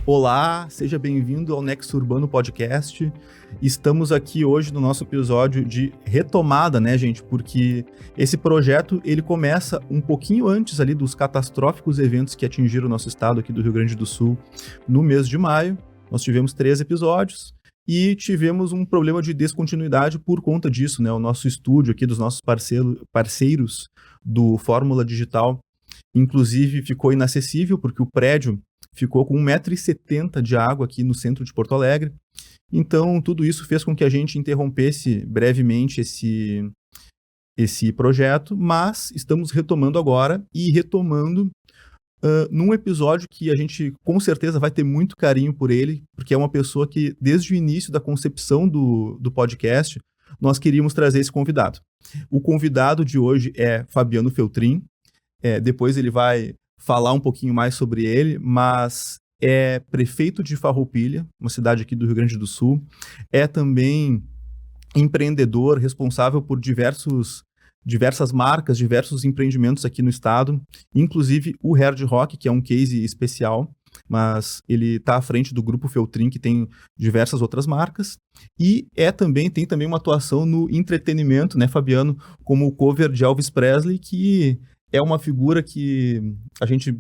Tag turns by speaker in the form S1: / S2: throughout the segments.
S1: Olá, seja bem-vindo ao Nexo Urbano Podcast. Estamos aqui hoje no nosso episódio de retomada, né, gente? Porque esse projeto, ele começa um pouquinho antes ali dos catastróficos eventos que atingiram o nosso estado aqui do Rio Grande do Sul no mês de maio. Nós tivemos 3 episódios e tivemos um problema de descontinuidade por conta disso, né? O nosso estúdio aqui dos nossos parceiros do Fórmula Digital, inclusive, ficou inacessível porque o prédio ficou com 1,70 m de água aqui no centro de Porto Alegre. Então, tudo isso fez com que a gente interrompesse brevemente esse projeto, mas estamos retomando agora e retomando num episódio que a gente com certeza vai ter muito carinho por ele, porque é uma pessoa que, desde o início da concepção do podcast, nós queríamos trazer esse convidado. O convidado de hoje é Fabiano Feltrin. Depois ele vai falar um pouquinho mais sobre ele, mas é prefeito de Farroupilha, uma cidade aqui do Rio Grande do Sul. É também empreendedor, responsável por diversas marcas, diversos empreendimentos aqui no estado, inclusive o Hard Rock, que é um case especial, mas ele está à frente do Grupo Feltrin, que tem diversas outras marcas, e tem também uma atuação no entretenimento, né, Fabiano, como cover de Elvis Presley, que é uma figura que a gente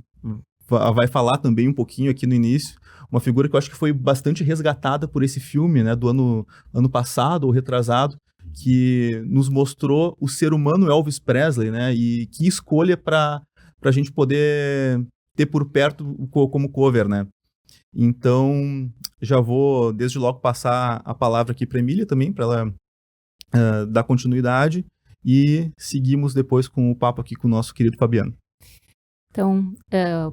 S1: vai falar também um pouquinho aqui no início, uma figura que eu acho que foi bastante resgatada por esse filme, né, do ano passado ou retrasado, que nos mostrou o ser humano Elvis Presley, né, e que escolha para a gente poder ter por perto como cover, né. Então, já vou desde logo passar a palavra aqui para a Emília também, para ela dar continuidade, e seguimos depois com o papo aqui com o nosso querido Fabiano.
S2: Então,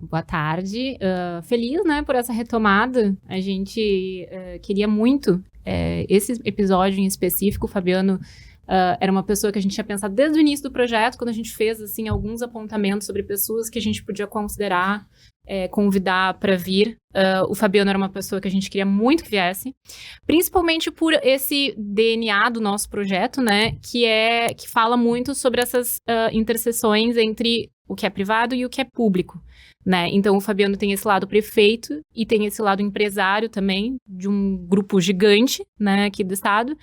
S2: boa tarde. Feliz, né, por essa retomada. A gente queria muito esse episódio em específico. O Fabiano era uma pessoa que a gente tinha pensado desde o início do projeto, quando a gente fez assim, alguns apontamentos sobre pessoas que a gente podia considerar, convidar para vir. O Fabiano era uma pessoa que a gente queria muito que viesse, principalmente por esse DNA do nosso projeto, né, que fala muito sobre essas interseções entre o que é privado e o que é público, né? Então, o Fabiano tem esse lado prefeito e tem esse lado empresário também, de um grupo gigante, né, aqui do estado.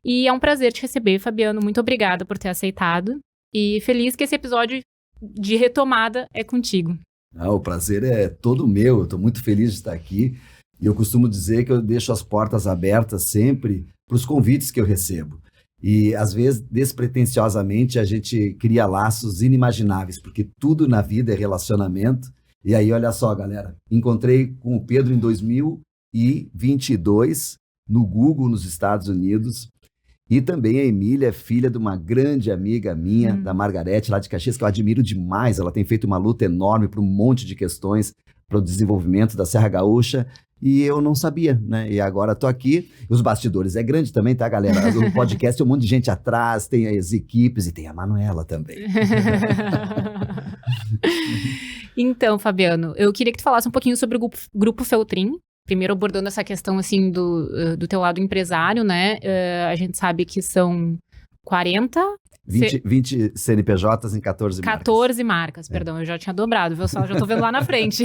S2: E é um prazer te receber, Fabiano. Muito obrigada por ter aceitado. E feliz que esse episódio de retomada é contigo.
S3: O prazer é todo meu. Eu estou muito feliz de estar aqui. E eu costumo dizer que eu deixo as portas abertas sempre para os convites que eu recebo. E, às vezes, despretensiosamente, a gente cria laços inimagináveis, porque tudo na vida é relacionamento. E aí, olha só, galera, encontrei com o Pedro em 2022, no Google, nos Estados Unidos. E também a Emília é filha de uma grande amiga minha, da Margarete, lá de Caxias, que eu admiro demais. Ela tem feito uma luta enorme para um monte de questões, para o desenvolvimento da Serra Gaúcha. E eu não sabia, né? E agora estou aqui. Os bastidores é grande também, tá, galera? O podcast tem um monte de gente atrás, tem as equipes e tem a Manuela também.
S2: Então, Fabiano, eu queria que tu falasse um pouquinho sobre o Grupo Feltrin. Primeiro abordando essa questão, assim, do teu lado empresário, né? A gente sabe que são
S3: 20 CNPJs em 14 marcas.
S2: 14 marcas, perdão, eu já tinha dobrado, viu? Só já tô vendo lá na frente.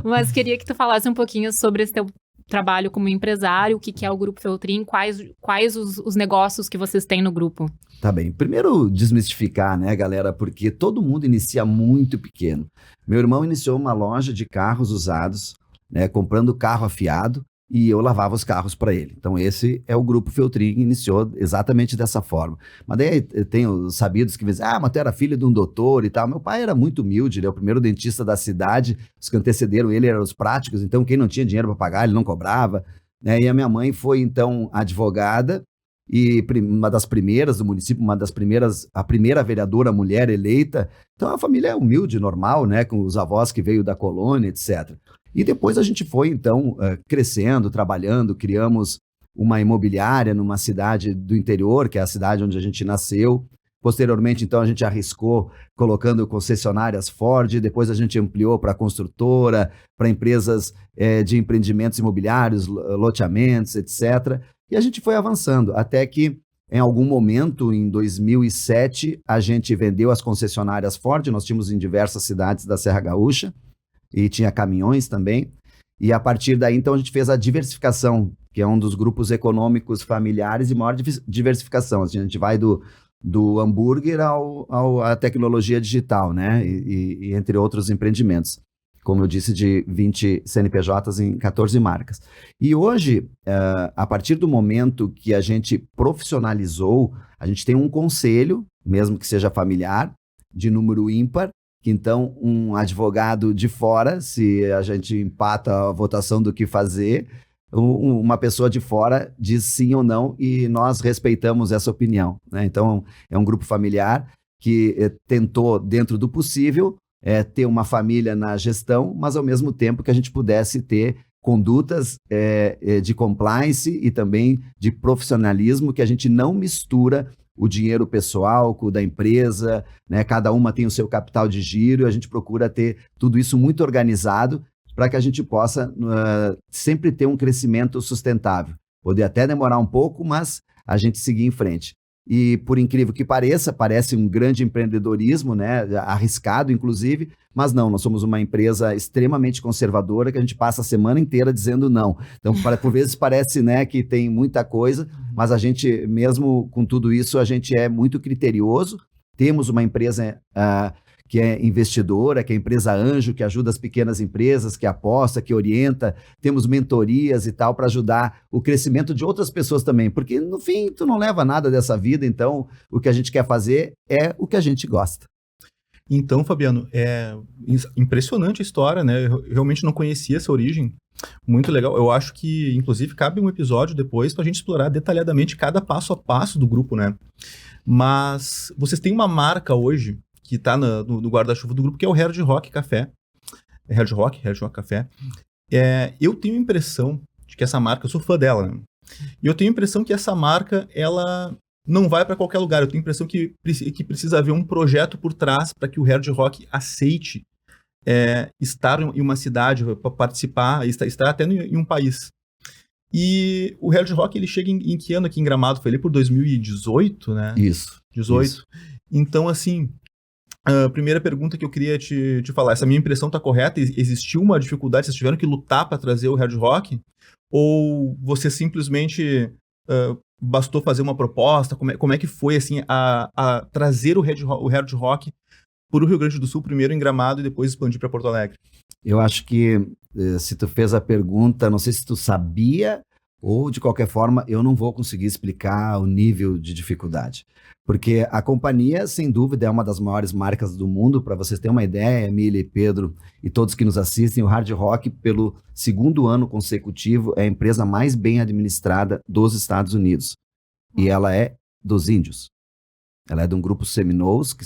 S2: Mas queria que tu falasse um pouquinho sobre esse teu trabalho como empresário, o que é o Grupo Feltrin, quais os negócios que vocês têm no grupo.
S3: Tá bem. Primeiro, desmistificar, né, galera? Porque todo mundo inicia muito pequeno. Meu irmão iniciou uma loja de carros usados, né, comprando carro afiado, e eu lavava os carros para ele. Então, esse é o Grupo Feltrin, que iniciou exatamente dessa forma. Mas daí tem os sabidos que dizem, mas tu era filho de um doutor e tal. Meu pai era muito humilde, ele é o primeiro dentista da cidade, os que antecederam ele eram os práticos, então quem não tinha dinheiro para pagar, ele não cobrava, né? E a minha mãe foi, então, advogada, e uma das primeiras do município, a primeira vereadora mulher eleita. Então, é uma família humilde, normal, né? Com os avós que veio da colônia, etc. E depois a gente foi, então, crescendo, trabalhando, criamos uma imobiliária numa cidade do interior, que é a cidade onde a gente nasceu. Posteriormente, então, a gente arriscou colocando concessionárias Ford, depois a gente ampliou para construtora, para empresas de empreendimentos imobiliários, loteamentos, etc. E a gente foi avançando, até que, em algum momento, em 2007, a gente vendeu as concessionárias Ford, nós tínhamos em diversas cidades da Serra Gaúcha, e tinha caminhões também. E a partir daí, então, a gente fez a diversificação, que é um dos grupos econômicos familiares de maior diversificação. Assim, a gente vai do hambúrguer à tecnologia digital, né? E entre outros empreendimentos. Como eu disse, de 20 CNPJs em 14 marcas. E hoje, a partir do momento que a gente profissionalizou, a gente tem um conselho, mesmo que seja familiar, de número ímpar, que então um advogado de fora, se a gente empata a votação do que fazer, uma pessoa de fora diz sim ou não e nós respeitamos essa opinião, né? Então, é um grupo familiar que tentou, dentro do possível, ter uma família na gestão, mas ao mesmo tempo que a gente pudesse ter condutas de compliance e também de profissionalismo, que a gente não mistura o dinheiro pessoal com o da empresa, né? Cada uma tem o seu capital de giro, a gente procura ter tudo isso muito organizado para que a gente possa sempre ter um crescimento sustentável. Poder até demorar um pouco, mas a gente seguir em frente. E, por incrível que pareça, parece um grande empreendedorismo, né? Arriscado, inclusive, mas não, nós somos uma empresa extremamente conservadora que a gente passa a semana inteira dizendo não. Então, por vezes parece, né, que tem muita coisa, mas a gente, mesmo com tudo isso, a gente é muito criterioso. Temos uma empresa que é investidora, que é a empresa Anjo, que ajuda as pequenas empresas, que aposta, que orienta. Temos mentorias e tal para ajudar o crescimento de outras pessoas também, porque no fim tu não leva nada dessa vida, então o que a gente quer fazer é o que a gente gosta.
S1: Então, Fabiano, é impressionante a história, né? Eu realmente não conhecia essa origem. Muito legal. Eu acho que, inclusive, cabe um episódio depois para a gente explorar detalhadamente cada passo a passo do grupo, né? Mas vocês têm uma marca hoje que está no guarda-chuva do grupo, que é o Hard Rock Café. Hard Rock Café. Eu tenho a impressão de que essa marca, eu sou fã dela, né? E eu tenho a impressão que essa marca, ela não vai para qualquer lugar. Eu tenho a impressão que precisa haver um projeto por trás para que o Hard Rock aceite estar em uma cidade, para participar, estar até em um país. E o Hard Rock, ele chega em que ano aqui em Gramado? Foi ali por 2018, né?
S3: Isso.
S1: 18.
S3: Isso.
S1: Então, assim, a primeira pergunta que eu queria te falar, essa minha impressão está correta? Existiu uma dificuldade? Vocês tiveram que lutar para trazer o Hard Rock? Ou você simplesmente bastou fazer uma proposta? Como é que foi assim, a trazer o Hard Rock para o Rio Grande do Sul, primeiro em Gramado e depois expandir para Porto Alegre?
S3: Eu acho que se tu fez a pergunta, não sei se tu sabia ou de qualquer forma eu não vou conseguir explicar o nível de dificuldade. Porque a companhia, sem dúvida, é uma das maiores marcas do mundo. Para vocês terem uma ideia, Emília e Pedro e todos que nos assistem, o Hard Rock, pelo segundo ano consecutivo, é a empresa mais bem administrada dos Estados Unidos. E ela é dos índios. Ela é de um grupo Seminoles, que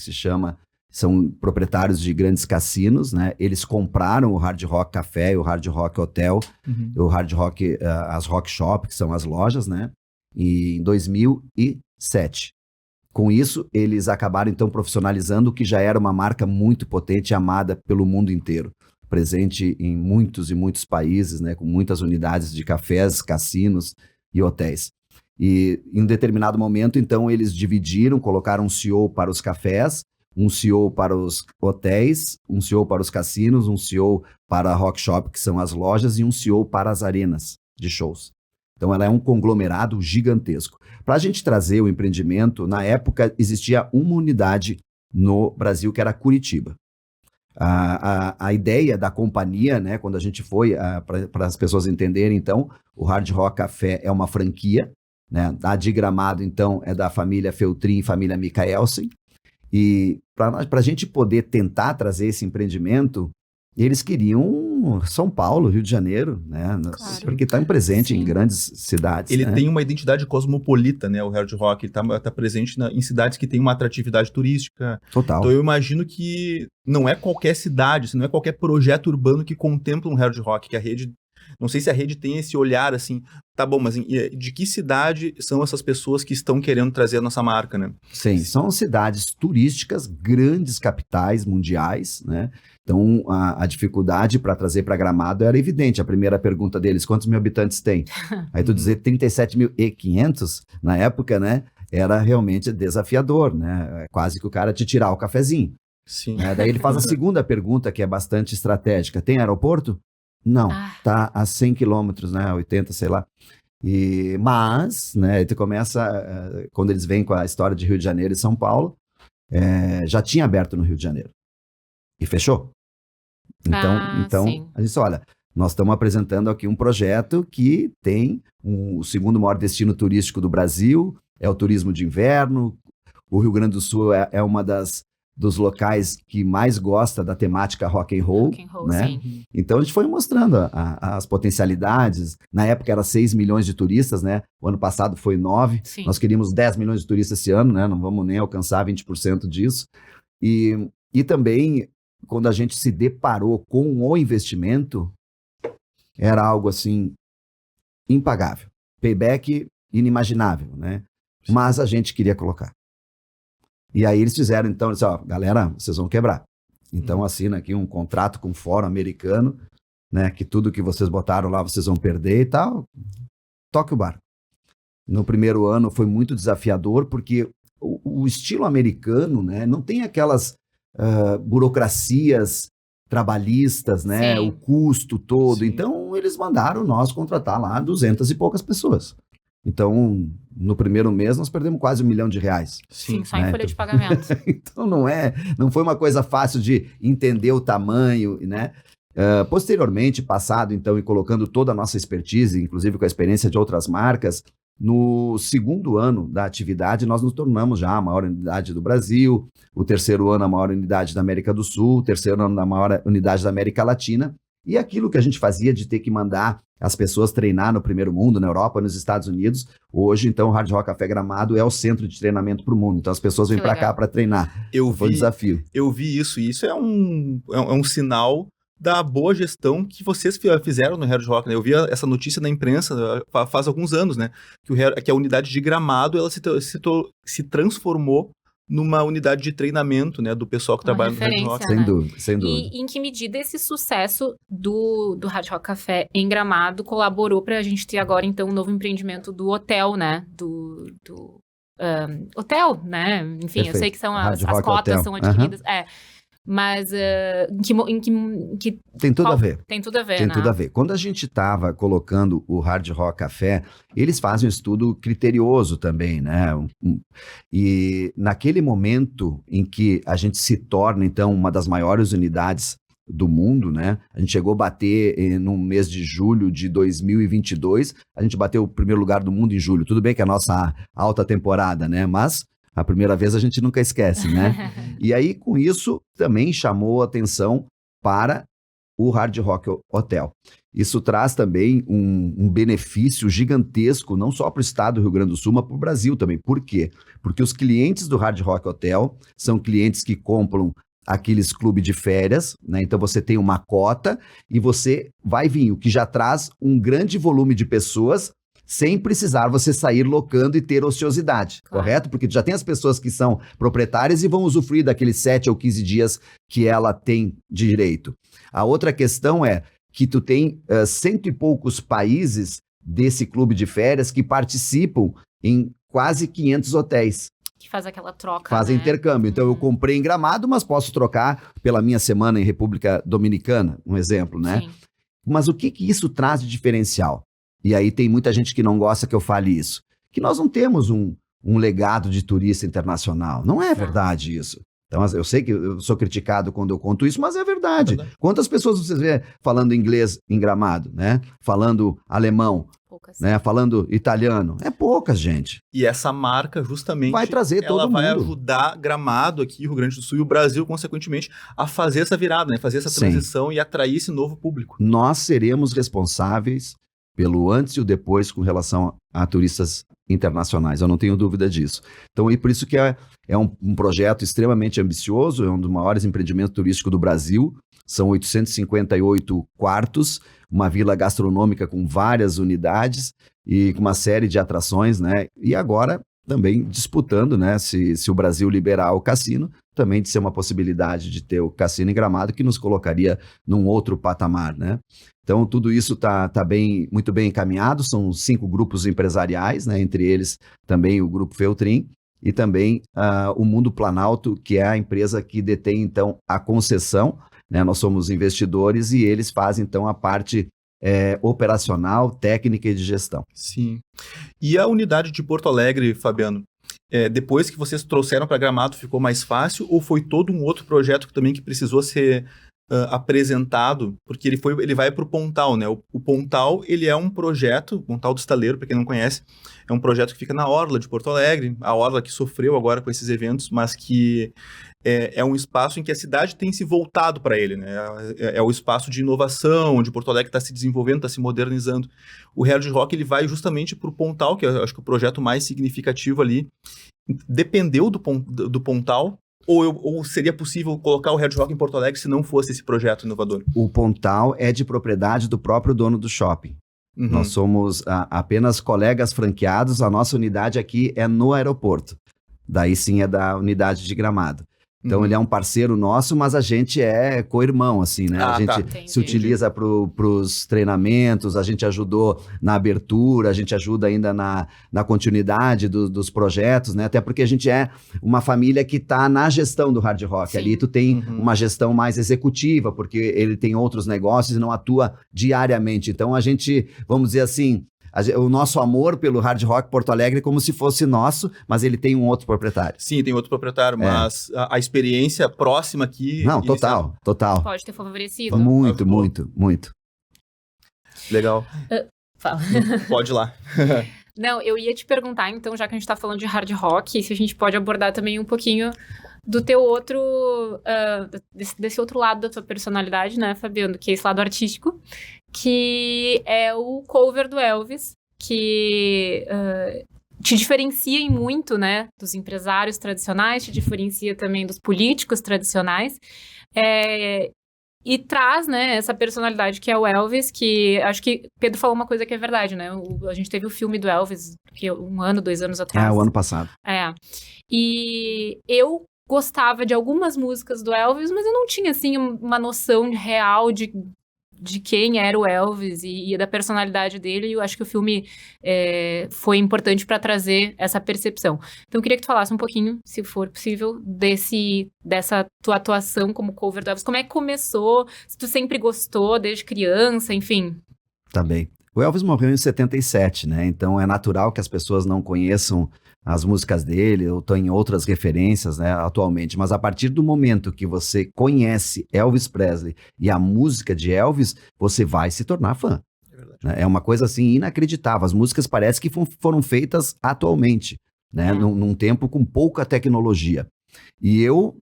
S3: são proprietários de grandes cassinos, né? Eles compraram o Hard Rock Café, o Hard Rock Hotel, o Hard Rock, as Rock Shop, que são as lojas, né? Em 2007. Com isso, eles acabaram, então, profissionalizando o que já era uma marca muito potente e amada pelo mundo inteiro. Presente em muitos e muitos países, né? Com muitas unidades de cafés, cassinos e hotéis. E em um determinado momento, então, eles dividiram, colocaram um CEO para os cafés, um CEO para os hotéis, um CEO para os cassinos, um CEO para a Rock Shop, que são as lojas, e um CEO para as arenas de shows. Então, ela é um conglomerado gigantesco. Para a gente trazer o empreendimento, na época existia uma unidade no Brasil, que era Curitiba. A ideia da companhia, né, quando a gente foi, para as pessoas entenderem, então, o Hard Rock Café é uma franquia, né? A de Gramado, então, é da família Feltrin e família Michaelsen. E para a gente poder tentar trazer esse empreendimento, eles queriam São Paulo, Rio de Janeiro, né?
S2: Claro.
S3: Porque está presente
S2: Sim.
S3: em grandes cidades.
S1: Ele
S3: né?
S1: tem uma identidade cosmopolita, né? O Hard Rock, ele tá presente em cidades que têm uma atratividade turística.
S3: Total.
S1: Então eu imagino que não é qualquer cidade, não é qualquer projeto urbano que contempla um Hard Rock, que a rede... Não sei se a rede tem esse olhar assim, tá bom, mas de que cidade são essas pessoas que estão querendo trazer a nossa marca, né?
S3: Sim, são cidades turísticas, grandes capitais mundiais, né? Então, a dificuldade para trazer para Gramado era evidente. A primeira pergunta deles, quantos mil habitantes tem? Aí tu dizer 37.500 na época, né? Era realmente desafiador, né? Quase que o cara te tirar o cafezinho.
S1: Sim.
S3: Daí ele faz a segunda pergunta, que é bastante estratégica. Tem aeroporto? Não, tá a 100 quilômetros, né, 80, sei lá. Mas, né, tu começa, quando eles vêm com a história de Rio de Janeiro e São Paulo, já tinha aberto no Rio de Janeiro e fechou. Então
S2: Sim.
S3: a gente disse, olha, nós estamos apresentando aqui um projeto que tem o segundo maior destino turístico do Brasil, é o turismo de inverno. O Rio Grande do Sul é uma dos locais que mais gosta da temática rock and roll, né?
S2: Sim.
S3: Então a gente foi mostrando as potencialidades. Na época era 6 milhões de turistas, né? O ano passado foi 9.
S2: Sim.
S3: Nós queríamos 10 milhões de turistas esse ano, né? Não vamos nem alcançar 20% disso. E também, quando a gente se deparou com o investimento, era algo assim impagável. Payback inimaginável, né? Mas a gente queria colocar. E aí eles fizeram, então, eles disseram, galera, vocês vão quebrar. Então assina aqui um contrato com o Fórum Americano, né, que tudo que vocês botaram lá vocês vão perder e tal. Toque o barco. No primeiro ano foi muito desafiador, porque o estilo americano, né, não tem aquelas burocracias trabalhistas, né,
S2: Sim.
S3: o custo todo.
S1: Sim.
S3: Então eles mandaram nós contratar lá 200 e poucas pessoas. Então, no primeiro mês, nós perdemos quase R$1 milhão.
S2: Sim, só
S3: né?
S2: em folha de pagamento.
S3: Então, não foi uma coisa fácil de entender o tamanho, né? Posteriormente, passado, então, e colocando toda a nossa expertise, inclusive com a experiência de outras marcas, no segundo ano da atividade, nós nos tornamos já a maior unidade do Brasil, o terceiro ano a maior unidade da América do Sul, o terceiro ano a maior unidade da América Latina. E aquilo que a gente fazia de ter que mandar as pessoas treinar no primeiro mundo, na Europa, nos Estados Unidos, hoje, então, o Hard Rock Café Gramado é o centro de treinamento para o mundo. Então, as pessoas vêm para cá para treinar. Foi um desafio.
S1: Eu vi isso, e isso é um sinal da boa gestão que vocês fizeram no Hard Rock, né? Eu vi essa notícia na imprensa faz alguns anos, né? Que a unidade de Gramado, ela se transformou numa unidade de treinamento, né, do pessoal que trabalha no Hard Rock.
S3: Sem dúvida, sem dúvida.
S2: E em que medida esse sucesso do Hard Rock Café em Gramado colaborou para a gente ter agora, então, um novo empreendimento do hotel, né? Hotel, né? Enfim,
S3: Perfeito.
S2: Eu sei que são as cotas
S3: Hotel.
S2: são adquiridas. Mas em que
S3: tem tudo a ver.
S2: Tem tudo a ver,
S3: Tem
S2: né?
S3: tudo a ver. Quando a gente estava colocando o Hard Rock Café, eles fazem um estudo criterioso também, né? E naquele momento em que a gente se torna, então, uma das maiores unidades do mundo, né? A gente chegou a bater no mês de julho de 2022, a gente bateu o primeiro lugar do mundo em julho. Tudo bem que é a nossa alta temporada, né? Mas a primeira vez a gente nunca esquece, né? E aí, com isso, também chamou atenção para o Hard Rock Hotel. Isso traz também um benefício gigantesco, não só para o estado do Rio Grande do Sul, mas para o Brasil também. Por quê? Porque os clientes do Hard Rock Hotel são clientes que compram aqueles clubes de férias, né? Então você tem uma cota e você vai vir, o que já traz um grande volume de pessoas sem precisar você sair locando e ter ociosidade,
S2: Claro.
S3: Correto? Porque já tem as pessoas que são proprietárias e vão usufruir daqueles 7 ou 15 dias que ela tem direito. A outra questão é que tu tem 100 e poucos países desse clube de férias que participam em quase 500 hotéis.
S2: Que faz aquela troca,
S3: Fazem
S2: né?
S3: intercâmbio. Então eu comprei em Gramado, mas posso trocar pela minha semana em República Dominicana, um exemplo, né?
S2: Sim.
S3: Mas o que isso traz de diferencial? E aí tem muita gente que não gosta que eu fale isso. Que nós não temos um legado de turista internacional. Não é verdade isso. Então, eu sei que eu sou criticado quando eu conto isso, mas é verdade. Quantas pessoas você vê falando inglês em Gramado, né? Falando alemão,
S2: Poucas.
S3: né? Falando italiano. É poucas, gente.
S1: E essa marca, justamente,
S3: Vai trazer todo
S1: ela vai
S3: mundo.
S1: ajudar Gramado aqui, Rio Grande do Sul e o Brasil, consequentemente, a fazer essa virada, né? Fazer essa
S3: Sim.
S1: transição e atrair esse novo público.
S3: Nós seremos responsáveis pelo antes e o depois com relação a turistas internacionais, eu não tenho dúvida disso. Então, e por isso que é um projeto extremamente ambicioso, é um dos maiores empreendimentos turísticos do Brasil, são 858 quartos, uma vila gastronômica com várias unidades e com uma série de atrações, né? E agora também disputando, né? Se o Brasil liberar o cassino, também de ser uma possibilidade de ter o cassino em Gramado, que nos colocaria num outro patamar, né? Então, tudo isso está muito bem encaminhado, são 5 grupos empresariais, né? Entre eles também o Grupo Feltrin e também o Mundo Planalto, que é a empresa que detém, então, a concessão né? Nós somos investidores e eles fazem, então, a parte operacional, técnica e de gestão.
S1: Sim. E a unidade de Porto Alegre, Fabiano, depois que vocês trouxeram para Gramado, ficou mais fácil ou foi todo um outro projeto também que precisou ser apresentado? Porque ele vai para o Pontal, né? O Pontal, ele é um projeto, o Pontal do Estaleiro, para quem não conhece, é um projeto que fica na Orla de Porto Alegre, a Orla que sofreu agora com esses eventos, mas que é um espaço em que a cidade tem se voltado para ele, né? É o espaço de inovação, onde Porto Alegre está se desenvolvendo, está se modernizando. O Hard Rock, ele vai justamente para o Pontal, que eu acho que é o projeto mais significativo ali. Dependeu do Pontal, ou seria possível colocar o Hard Rock em Porto Alegre se não fosse esse projeto inovador?
S3: O Pontal é de propriedade do próprio dono do shopping.
S1: Uhum.
S3: Nós somos apenas colegas franqueados, a nossa unidade aqui é no aeroporto. Daí sim é da unidade de Gramado. Então, ele é um parceiro nosso, mas a gente é co-irmão, assim, né? A gente se utiliza para os treinamentos, a gente ajudou na abertura, a gente ajuda ainda na continuidade dos projetos, né? Até porque a gente é uma família que está na gestão do Hard Rock. Sim. Ali tu tem uma gestão mais executiva, porque ele tem outros negócios e não atua diariamente. Então, a gente, vamos dizer assim, o nosso amor pelo Hard Rock Porto Alegre é como se fosse nosso, mas ele tem um outro proprietário.
S1: Sim, tem outro proprietário, mas a experiência próxima aqui...
S3: Não, total.
S2: Pode ter favorecido.
S3: Muito.
S1: Legal.
S2: Fala.
S1: Pode ir lá.
S2: Não, eu ia te perguntar, então, já que a gente tá falando de Hard Rock, se a gente pode abordar também um pouquinho do teu outro... desse outro lado da tua personalidade, né, Fabiano? Que é esse lado artístico, que é o cover do Elvis, que te diferencia em muito, né, dos empresários tradicionais, te diferencia também dos políticos tradicionais, e traz, né, essa personalidade que é o Elvis, que acho que Pedro falou uma coisa que é verdade, né, a gente teve o filme do Elvis, que 1 ano, 2 anos atrás.
S3: O ano passado.
S2: E eu gostava de algumas músicas do Elvis, mas eu não tinha, assim, uma noção real de quem era o Elvis e da personalidade dele, e eu acho que o filme foi importante para trazer essa percepção. Então, eu queria que tu falasse um pouquinho, se for possível, dessa tua atuação como cover do Elvis. Como é que começou? Se tu sempre gostou, desde criança, enfim.
S3: Tá bem. O Elvis morreu em 77, né? Então, é natural que as pessoas não conheçam as músicas dele, ou tem outras referências, né, atualmente, mas a partir do momento que você conhece Elvis Presley e a música de Elvis, você vai se tornar fã. É uma coisa assim inacreditável, as músicas parece que foram feitas atualmente, né, num tempo com pouca tecnologia. E eu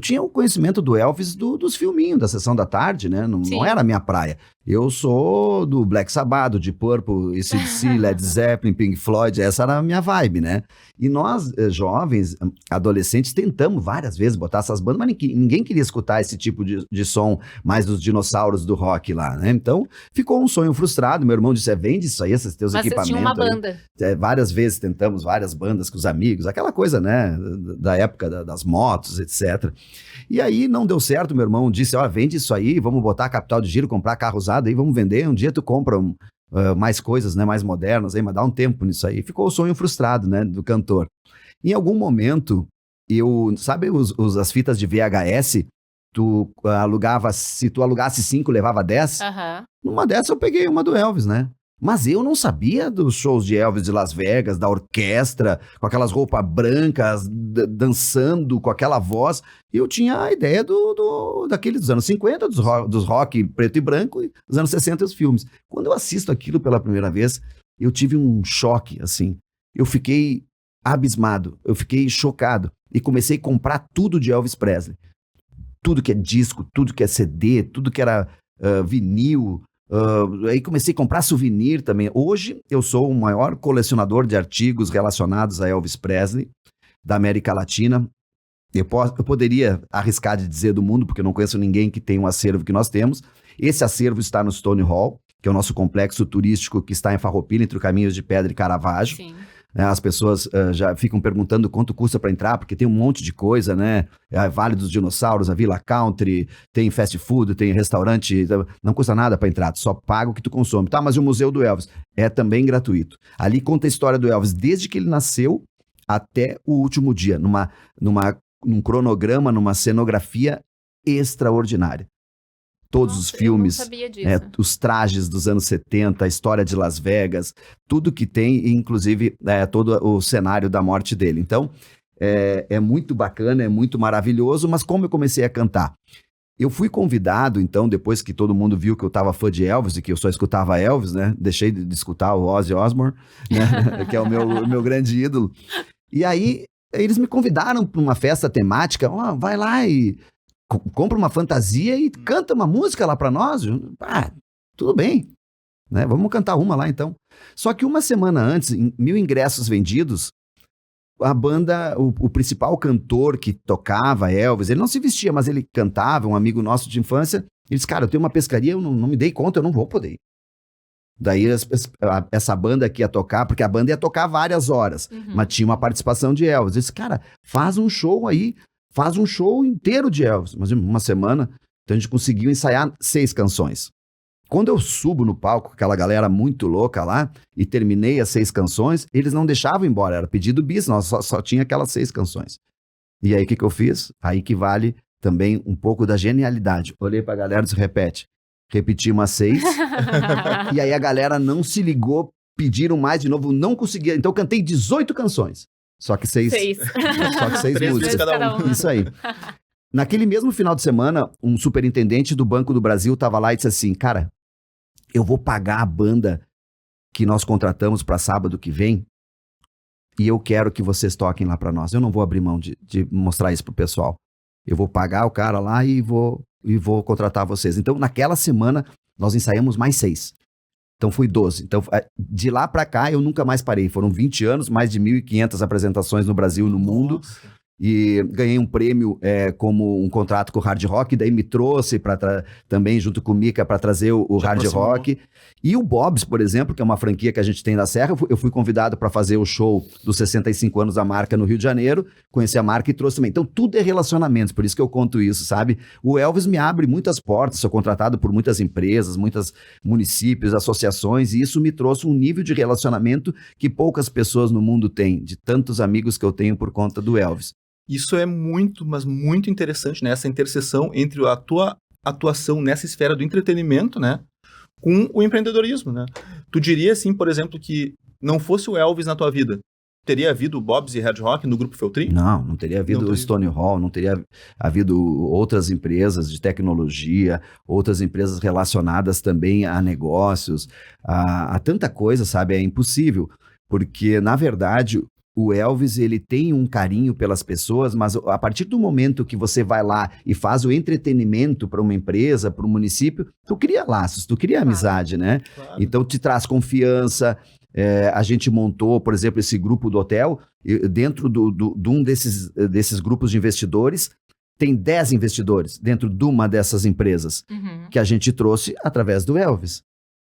S3: tinha o conhecimento do Elvis dos filminhos, da Sessão da Tarde, né? Não era a minha praia. Eu sou do Black Sabbath, do Deep Purple, AC/DC, Led Zeppelin, Pink Floyd, essa era a minha vibe, né? E nós, jovens, adolescentes, tentamos várias vezes botar essas bandas, mas ninguém queria escutar esse tipo de som mais dos dinossauros do rock lá, né? Então, ficou um sonho frustrado. Meu irmão disse, vende isso aí, esses teus equipamentos. Mas
S2: tinha uma banda.
S3: Várias vezes tentamos várias bandas com os amigos, aquela coisa, né? Da época das motos, etc. E aí não deu certo, meu irmão disse, vende isso aí, vamos botar capital de giro, comprar carro usado aí, vamos vender, um dia tu compra mais coisas, né, mais modernas, aí, mas dá um tempo nisso aí. Ficou o sonho frustrado, né, do cantor. Em algum momento, sabe as fitas de VHS, tu alugava, se tu alugasse 5, levava 10? Numa dessas eu peguei uma do Elvis, né? Mas eu não sabia dos shows de Elvis de Las Vegas, da orquestra, com aquelas roupas brancas, dançando com aquela voz. Eu tinha a ideia daqueles dos anos 50, dos rock preto e branco, e dos anos 60 os filmes. Quando eu assisto aquilo pela primeira vez, eu tive um choque, assim. Eu fiquei abismado, eu fiquei chocado. E comecei a comprar tudo de Elvis Presley. Tudo que é disco, tudo que é CD, tudo que era vinil. Aí comecei a comprar souvenir também. Hoje eu sou o maior colecionador de artigos relacionados a Elvis Presley da América Latina. Eu poderia arriscar de dizer do mundo, porque eu não conheço ninguém que tenha um acervo que nós temos. Esse acervo está no Stone Hall, que é o nosso complexo turístico que está em Farroupilha, entre o Caminhos de Pedra e Caravaggio.
S2: Sim.
S3: As pessoas já ficam perguntando quanto custa para entrar, porque tem um monte de coisa, né? A Vale dos Dinossauros, a Villa Country, tem fast food, tem restaurante, não custa nada para entrar, tu só paga o que tu consome. Tá, mas o Museu do Elvis é também gratuito. Ali conta a história do Elvis desde que ele nasceu até o último dia, num cronograma, numa cenografia extraordinária. todos os filmes,
S2: Eu não sabia disso.
S3: os trajes dos anos 70, a história de Las Vegas, tudo que tem, inclusive todo o cenário da morte dele. Então, é muito bacana, é muito maravilhoso, mas como eu comecei a cantar? Eu fui convidado, então, depois que todo mundo viu que eu estava fã de Elvis e que eu só escutava Elvis, né? Deixei de escutar o Ozzy Osbourne, né? Que é o meu grande ídolo. E aí, eles me convidaram para uma festa temática, vai lá e compra uma fantasia e canta uma música lá para nós. Tudo bem, né? Vamos cantar uma lá, então. Só que uma semana antes, 1.000 ingressos vendidos, a banda, o principal cantor que tocava Elvis, ele não se vestia, mas ele cantava, um amigo nosso de infância, ele disse, cara, eu tenho uma pescaria, eu não me dei conta, eu não vou poder ir. Daí essa banda que ia tocar, porque a banda ia tocar várias horas, mas tinha uma participação de Elvis. Ele disse, cara, faz um show aí, faz um show inteiro de Elvis. Mas em uma semana, então a gente conseguiu ensaiar 6 canções. Quando eu subo no palco, aquela galera muito louca lá, e terminei as 6 canções, eles não deixavam embora, era pedido bis, nós só tinha aquelas 6 canções. E aí o que eu fiz? Aí que vale também um pouco da genialidade. Olhei pra galera e disse, repete. Repeti umas 6, e aí a galera não se ligou, pediram mais de novo, não conseguia, então eu cantei 18 canções. Só que 6 só que 6
S1: 3
S3: músicas.
S1: cada um.
S3: Isso aí. Naquele mesmo final de semana, um superintendente do Banco do Brasil estava lá e disse assim, cara, eu vou pagar a banda que nós contratamos para sábado que vem e eu quero que vocês toquem lá para nós. Eu não vou abrir mão de mostrar isso pro pessoal. Eu vou pagar o cara lá e vou contratar vocês. Então, naquela semana, nós ensaiamos mais 6. Então, fui 12. Então, de lá para cá, eu nunca mais parei. Foram 20 anos, mais de 1.500 apresentações no Brasil e no mundo.
S1: Nossa.
S3: E ganhei um prêmio como um contrato com o Hard Rock, daí me trouxe também junto com o Mika para trazer o Hard Rock. E o Bob's, por exemplo, que é uma franquia que a gente tem da Serra, eu fui convidado para fazer o show dos 65 anos da marca no Rio de Janeiro, conheci a marca e trouxe também. Então tudo é relacionamentos, por isso que eu conto isso, sabe? O Elvis me abre muitas portas, sou contratado por muitas empresas, muitos municípios, associações, e isso me trouxe um nível de relacionamento que poucas pessoas no mundo têm, de tantos amigos que eu tenho por conta do Elvis.
S1: Isso é muito, mas muito interessante, né? Essa interseção entre a tua atuação nessa esfera do entretenimento, né? Com o empreendedorismo, né? Tu diria, assim, por exemplo, que não fosse o Elvis na tua vida, teria havido o Bob's e Hard Rock no Grupo Feltrin?
S3: Não teria havido o Stonewall, não teria havido outras empresas de tecnologia, outras empresas relacionadas também a negócios, a tanta coisa, sabe? É impossível, porque, na verdade, o Elvis, ele tem um carinho pelas pessoas, mas a partir do momento que você vai lá e faz o entretenimento para uma empresa, para um município, tu cria laços, tu cria amizade, né?
S1: Claro.
S3: Então, te traz confiança. A gente montou, por exemplo, esse grupo do hotel, dentro de um desses grupos de investidores, tem 10 investidores dentro de uma dessas empresas que a gente trouxe através do Elvis.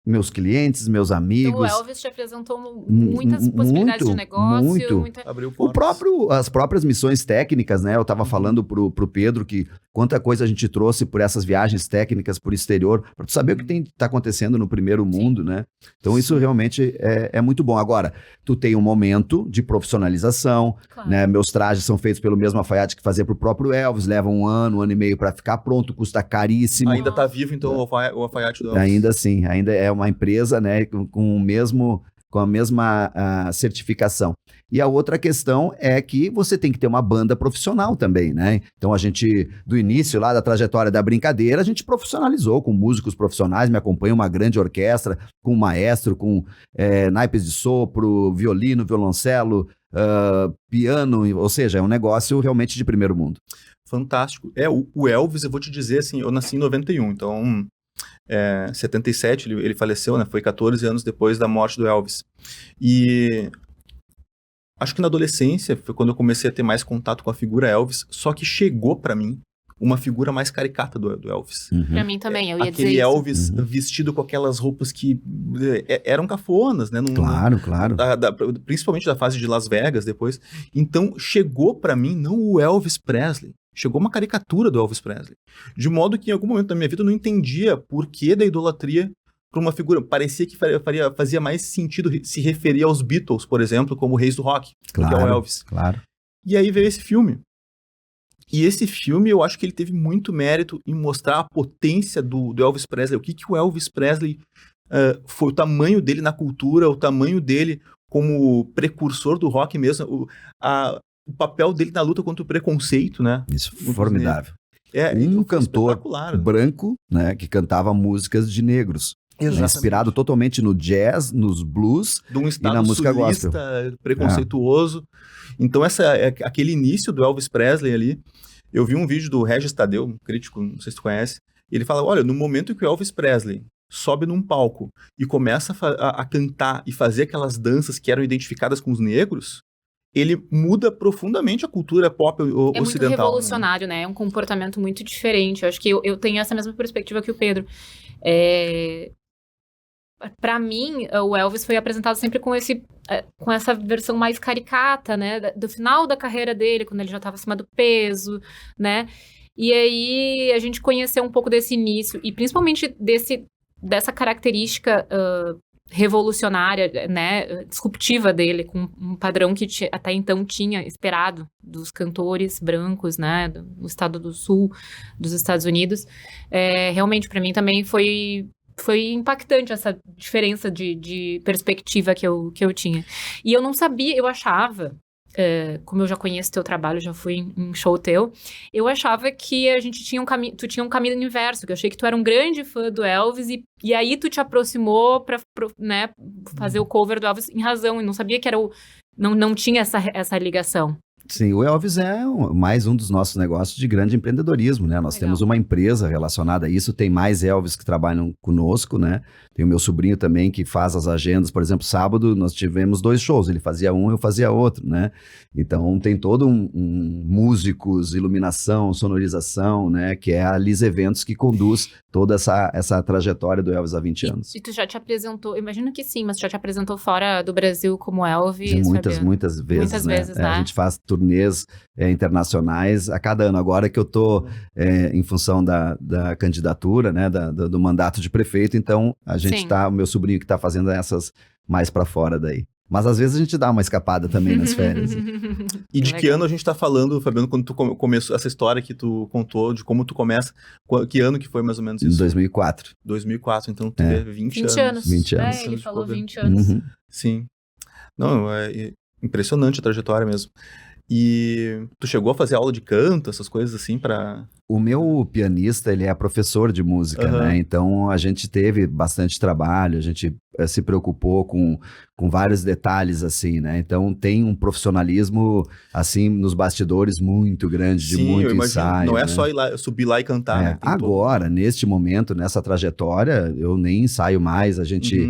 S3: Meus clientes, meus amigos.
S2: Então o Elvis te apresentou muitas possibilidades de negócio.
S1: Abriu
S3: As próprias missões técnicas, né? Eu estava falando pro Pedro que quanta coisa a gente trouxe por essas viagens técnicas por exterior, para tu saber o que está acontecendo no primeiro mundo, né? Então isso realmente é muito bom. Agora, tu tem um momento de profissionalização,
S2: Claro.
S3: né? Meus trajes são feitos pelo mesmo alfaiate que fazia pro próprio Elvis, leva um ano e meio para ficar pronto, custa caríssimo.
S1: Ainda tá vivo, então, o alfaiate do Elvis.
S3: Ainda assim, ainda é uma empresa, né, com a mesma certificação. E a outra questão é que você tem que ter uma banda profissional também, né? Então a gente, do início lá da trajetória da brincadeira, a gente profissionalizou com músicos profissionais, me acompanha uma grande orquestra, com um maestro, com naipes de sopro, violino, violoncelo, piano, ou seja, é um negócio realmente de primeiro mundo.
S1: Fantástico. O Elvis, eu vou te dizer assim, eu nasci em 91, então 77 ele faleceu, né? Foi 14 anos depois da morte do Elvis. E acho que na adolescência foi quando eu comecei a ter mais contato com a figura Elvis, só que chegou pra mim uma figura mais caricata do Elvis.
S2: Pra mim também, eu ia dizer
S1: Aquele
S2: isso.
S1: Elvis vestido com aquelas roupas que eram cafonas, né?
S3: Claro.
S1: Principalmente da fase de Las Vegas depois. Então, chegou pra mim não o Elvis Presley, chegou uma caricatura do Elvis Presley. De modo que em algum momento da minha vida eu não entendia por que da idolatria para uma figura. Parecia que fazia mais sentido se referir aos Beatles, por exemplo, como reis do rock, que é o Elvis.
S3: Claro.
S1: E aí veio esse filme. E esse filme, eu acho que ele teve muito mérito em mostrar a potência do Elvis Presley, o que o Elvis Presley foi, o tamanho dele na cultura, o tamanho dele como precursor do rock mesmo, o papel dele na luta contra o preconceito, né?
S3: Isso, formidável.
S1: Um
S3: cantor branco, né, que cantava músicas de negros. Inspirado totalmente no jazz, nos blues
S1: de um estado
S3: e na música
S1: sulista,
S3: gospel.
S1: Preconceituoso. Então, aquele início do Elvis Presley ali, eu vi um vídeo do Regis Tadeu, um crítico, não sei se tu conhece, ele fala, olha, no momento que o Elvis Presley sobe num palco e começa a cantar e fazer aquelas danças que eram identificadas com os negros, ele muda profundamente a cultura pop ocidental.
S2: É muito revolucionário, né? É um comportamento muito diferente. Eu acho que eu tenho essa mesma perspectiva que o Pedro. Para mim, o Elvis foi apresentado sempre com essa versão mais caricata, né? Do final da carreira dele, quando ele já estava acima do peso, né? E aí a gente conheceu um pouco desse início, e principalmente dessa característica revolucionária, né? Disruptiva dele, com um padrão que até então tinha esperado dos cantores brancos, né? Do estado do sul dos Estados Unidos. Realmente, para mim, também foi impactante essa diferença de perspectiva que eu tinha. E eu não sabia, eu achava, como eu já conheço teu trabalho, já fui em show teu, eu achava que a gente tinha tu tinha um caminho inverso, que eu achei que tu era um grande fã do Elvis, e aí tu te aproximou pra né, fazer o cover do Elvis em razão, e não sabia que não tinha essa ligação.
S3: Sim, o Elvis é mais um dos nossos negócios de grande empreendedorismo, né? Nós temos uma empresa relacionada a isso, tem mais Elvis que trabalham conosco, né? Tem o meu sobrinho também que faz as agendas, por exemplo, sábado nós tivemos 2 shows, ele fazia um, eu fazia outro, né? Então tem todo músicos, iluminação, sonorização, né? Que é a Liz Eventos que conduz toda essa trajetória do Elvis há 20 anos.
S2: E tu já te apresentou, imagino que sim, mas tu já te apresentou fora do Brasil como Elvis?
S3: Muitas vezes,
S2: muitas
S3: né?
S2: vezes, né?
S3: A gente faz turnês internacionais a cada ano. Agora que eu tô em função da candidatura, né, do mandato de prefeito, então a gente o meu sobrinho que tá fazendo essas mais para fora daí. Mas às vezes a gente dá uma escapada também nas férias.
S1: E de que ano a gente tá falando, Fabiano, quando tu começou essa história que tu contou, de como tu começa, que ano que foi mais ou menos isso?
S3: Em 2004.
S1: 2004, então tu teve 20 anos.
S3: 20 anos.
S2: Ele falou 20 anos.
S3: Uhum.
S1: Sim. Não, é impressionante a trajetória mesmo. E tu chegou a fazer aula de canto, essas coisas assim pra...
S3: O meu pianista, ele é professor de música, né? Então a gente teve bastante trabalho, a gente se preocupou com vários detalhes, assim, né? Então tem um profissionalismo, assim, nos bastidores muito grande, de muito
S1: eu imagino.
S3: ensaio.
S1: Não é
S3: né?
S1: só subir lá e cantar, né?
S3: Agora, neste momento, nessa trajetória, eu nem ensaio mais, a gente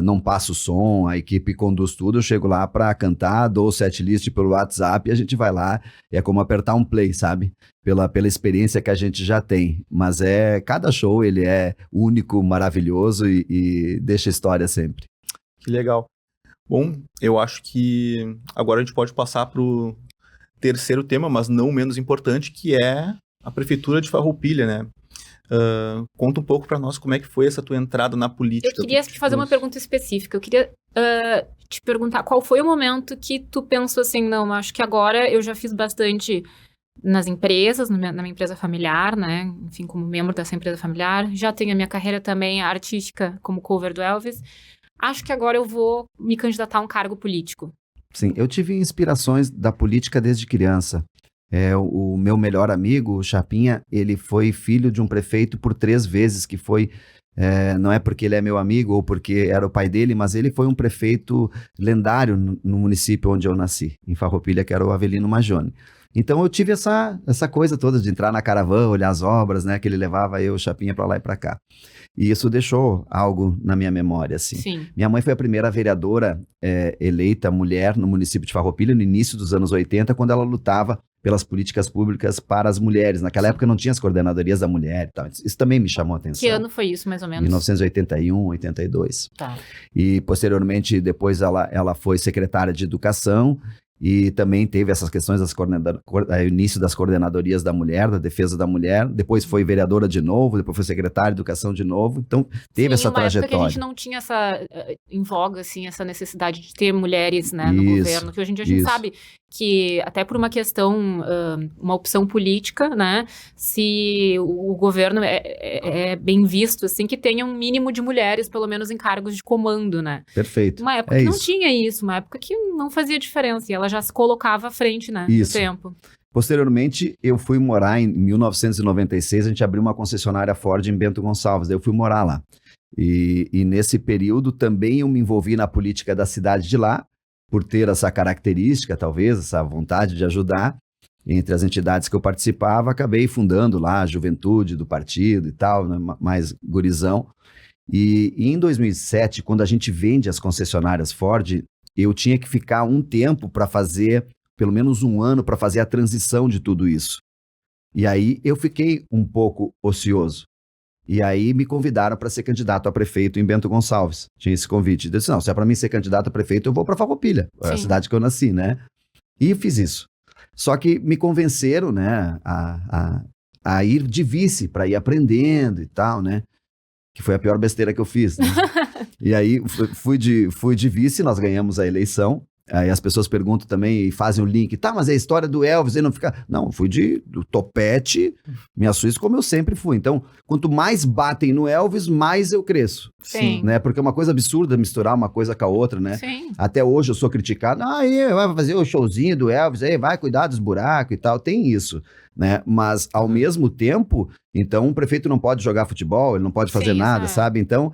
S3: não passa o som, a equipe conduz tudo, eu chego lá pra cantar, dou o setlist pelo WhatsApp e a gente vai lá, é como apertar um play, sabe? Pela experiência que a gente já tem, mas cada show ele é único, maravilhoso e deixa história sempre.
S1: Que legal. Bom, eu acho que agora a gente pode passar para o terceiro tema, mas não menos importante, que é a Prefeitura de Farroupilha, né? Conta um pouco para nós como é que foi essa tua entrada na política.
S2: Eu queria te fazer uma pergunta específica. Eu queria te perguntar qual foi o momento que tu pensou assim, não, acho que agora eu já fiz bastante nas empresas, na minha empresa familiar, né? Enfim, como membro dessa empresa familiar. Já tenho a minha carreira também artística como cover do Elvis. Acho que agora eu vou me candidatar a um cargo político.
S3: Sim, eu tive inspirações da política desde criança. O meu melhor amigo, o Chapinha, ele foi filho de um prefeito por 3 vezes, que foi... não é porque ele é meu amigo ou porque era o pai dele, mas ele foi um prefeito lendário no município onde eu nasci, em Farroupilha, que era o Avelino Majone. Então eu tive essa coisa toda de entrar na caravana, olhar as obras, né, que ele levava eu, o Chapinha, para lá e para cá. E isso deixou algo na minha memória, assim.
S2: Sim.
S3: Minha mãe foi a primeira vereadora eleita mulher no município de Farroupilha no início dos anos 80, quando ela lutava pelas políticas públicas para as mulheres. Naquela época não tinha as coordenadorias da mulher e tal. Isso também me chamou a atenção.
S2: Que ano foi isso, mais ou menos?
S3: 1981, 82.
S2: Tá.
S3: E posteriormente, depois ela foi secretária de Educação E também teve essas questões início das coordenadorias da mulher, da defesa da mulher, depois foi vereadora de novo, depois foi secretária de educação de novo, então teve essa trajetória.
S2: Época que a gente não tinha em voga, assim, essa necessidade de ter mulheres, né, no governo, que hoje em dia a gente sabe que até por uma questão, uma opção política, né, se o governo é bem visto, assim, que tenha um mínimo de mulheres, pelo menos em cargos de comando, né.
S3: Perfeito.
S2: Uma época que não tinha isso, uma época que não fazia diferença, e ela já se colocava à frente, né, do tempo.
S3: Posteriormente, eu fui morar em 1996, a gente abriu uma concessionária Ford em Bento Gonçalves, daí eu fui morar lá. E nesse período também eu me envolvi na política da cidade de lá, por ter essa característica, talvez, essa vontade de ajudar. Entre as entidades que eu participava, acabei fundando lá a juventude do partido e tal, né, mais gurizão. E em 2007, quando a gente vende as concessionárias Ford, eu tinha que ficar um tempo para fazer, pelo menos um ano, para fazer a transição de tudo isso. E aí eu fiquei um pouco ocioso. E aí me convidaram para ser candidato a prefeito em Bento Gonçalves. Tinha esse convite. Eu disse, não, se é para mim ser candidato a prefeito, eu vou para Farroupilha, a cidade que eu nasci, né? E fiz isso. Só que me convenceram, né, a ir de vice, para ir aprendendo e tal, né? Que foi a pior besteira que eu fiz, né? E aí fui de vice, nós ganhamos a eleição. Aí as pessoas perguntam também e fazem o link. Tá, mas é a história do Elvis, ele não fica... Não, fui do topete, minha Suíça, como eu sempre fui. Então, quanto mais batem no Elvis, mais eu cresço.
S2: Sim.
S3: Né? Porque é uma coisa absurda misturar uma coisa com a outra, né?
S2: Sim.
S3: Até hoje eu sou criticado. Aí vai fazer o showzinho do Elvis, aí vai cuidar dos buracos e tal. Tem isso, né? Mas, ao mesmo tempo, então, um prefeito não pode jogar futebol, ele não pode fazer nada, sabe? Então,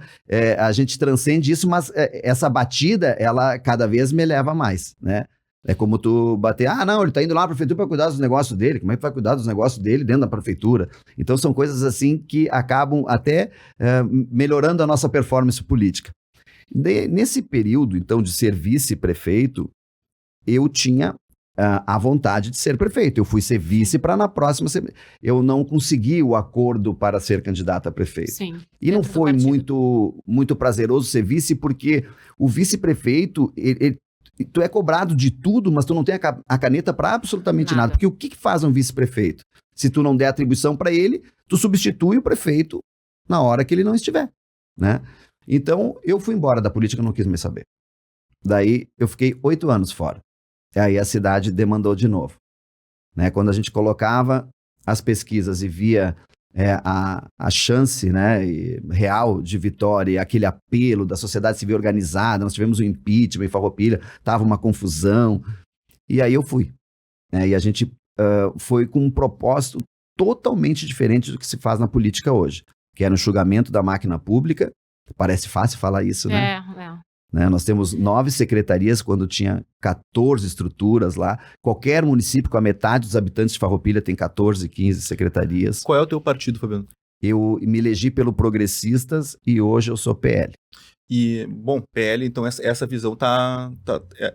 S3: a gente transcende isso, mas essa batida, ela cada vez me eleva mais, né? É como tu bater, não, ele tá indo lá na prefeitura para cuidar dos negócios dele, como é que vai cuidar dos negócios dele dentro da prefeitura? Então, são coisas assim que acabam até melhorando a nossa performance política. Nesse período, então, de ser vice-prefeito, eu tinha a vontade de ser prefeito. Eu fui ser vice para na próxima eu não consegui o acordo para ser candidato a prefeito.
S2: Sim,
S3: e não foi muito prazeroso ser vice, porque o vice-prefeito, tu é cobrado de tudo, mas tu não tem a caneta para absolutamente nada. Porque o que faz um vice-prefeito? Se tu não der atribuição para ele, tu substitui o prefeito na hora que ele não estiver, né? Então, eu fui embora da política, não quis mais saber. Daí, eu fiquei 8 anos fora. Aí a cidade demandou de novo, né? Quando a gente colocava as pesquisas e via a chance, né, real de vitória e aquele apelo da sociedade civil organizada, nós tivemos um impeachment em Farroupilha, estava uma confusão, e aí eu fui, né? E a gente foi com um propósito totalmente diferente do que se faz na política hoje, que era o enxugamento da máquina pública. Parece fácil falar isso, né? Né? Nós temos 9 secretarias quando tinha 14 estruturas lá. Qualquer município com a metade dos habitantes de Farroupilha tem 14, 15 secretarias.
S1: Qual é o teu partido, Fabiano?
S3: Eu me elegi pelo Progressistas e hoje eu sou PL.
S1: E, bom, PL, então essa visão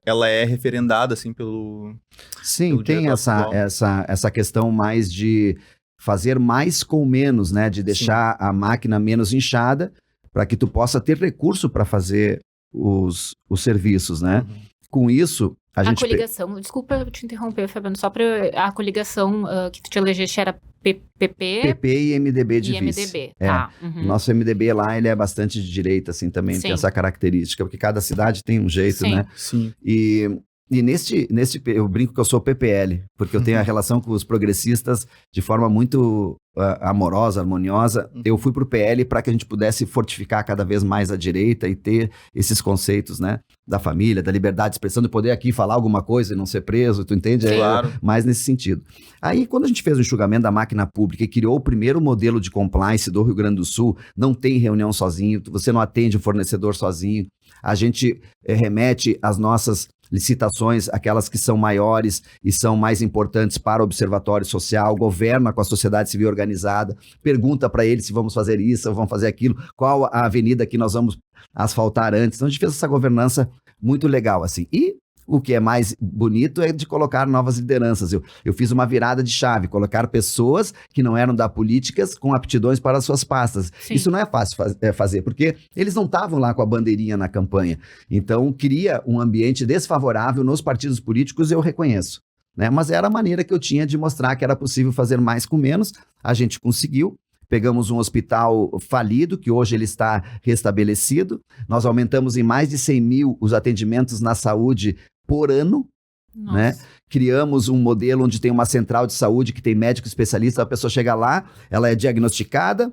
S1: ela é referendada, assim, pelo...
S3: Sim, tem essa questão mais de fazer mais com menos, né? De deixar a máquina menos inchada para que tu possa ter recurso para fazer os serviços, né? Uhum. Com isso, a gente...
S2: coligação, desculpa te interromper, Fabiano, só para a coligação que tu te elegeste era PP
S3: e MDB de vice.
S2: MDB, tá.
S3: Uhum. Nosso MDB lá, ele é bastante de direita, assim, também tem essa característica, porque cada cidade tem um jeito, né?
S1: Sim.
S3: E neste eu brinco que eu sou PPL, porque eu tenho a relação com os progressistas de forma muito amorosa, harmoniosa. Eu fui pro PL para que a gente pudesse fortificar cada vez mais a direita e ter esses conceitos, né? Da família, da liberdade de expressão, de poder aqui falar alguma coisa e não ser preso, tu entende?
S1: Claro.
S3: Mais nesse sentido. Aí, quando a gente fez o enxugamento da máquina pública e criou o primeiro modelo de compliance do Rio Grande do Sul, não tem reunião sozinho, você não atende o fornecedor sozinho, a gente remete as nossas licitações, aquelas que são maiores e são mais importantes para o observatório social, governa com a sociedade civil organizada, pergunta para eles se vamos fazer isso, ou vamos fazer aquilo, qual a avenida que nós vamos asfaltar antes. Então a gente fez essa governança muito legal, assim. E o que é mais bonito é de colocar novas lideranças. Eu fiz uma virada de chave, colocar pessoas que não eram da política com aptidões para as suas pastas.
S2: Sim.
S3: Isso não é fácil fazer, porque eles não estavam lá com a bandeirinha na campanha. Então, cria um ambiente desfavorável nos partidos políticos, eu reconheço. Né? Mas era a maneira que eu tinha de mostrar que era possível fazer mais com menos. A gente conseguiu. Pegamos um hospital falido, que hoje ele está restabelecido. Nós aumentamos em mais de 100 mil os atendimentos na saúde por ano.
S2: Nossa.
S3: Né? Criamos um modelo onde tem uma central de saúde que tem médico especialista, a pessoa chega lá, ela é diagnosticada,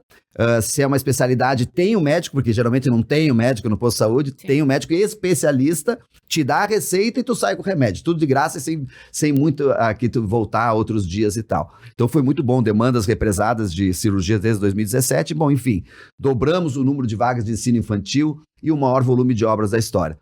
S3: se é uma especialidade, tem o médico, porque geralmente não tem o médico no posto de saúde,
S2: Sim.
S3: tem o médico especialista, te dá a receita e tu sai com o remédio, tudo de graça e sem muito aqui tu voltar outros dias e tal. Então foi muito bom, demandas represadas de cirurgias desde 2017, bom, enfim, dobramos o número de vagas de ensino infantil e o maior volume de obras da história.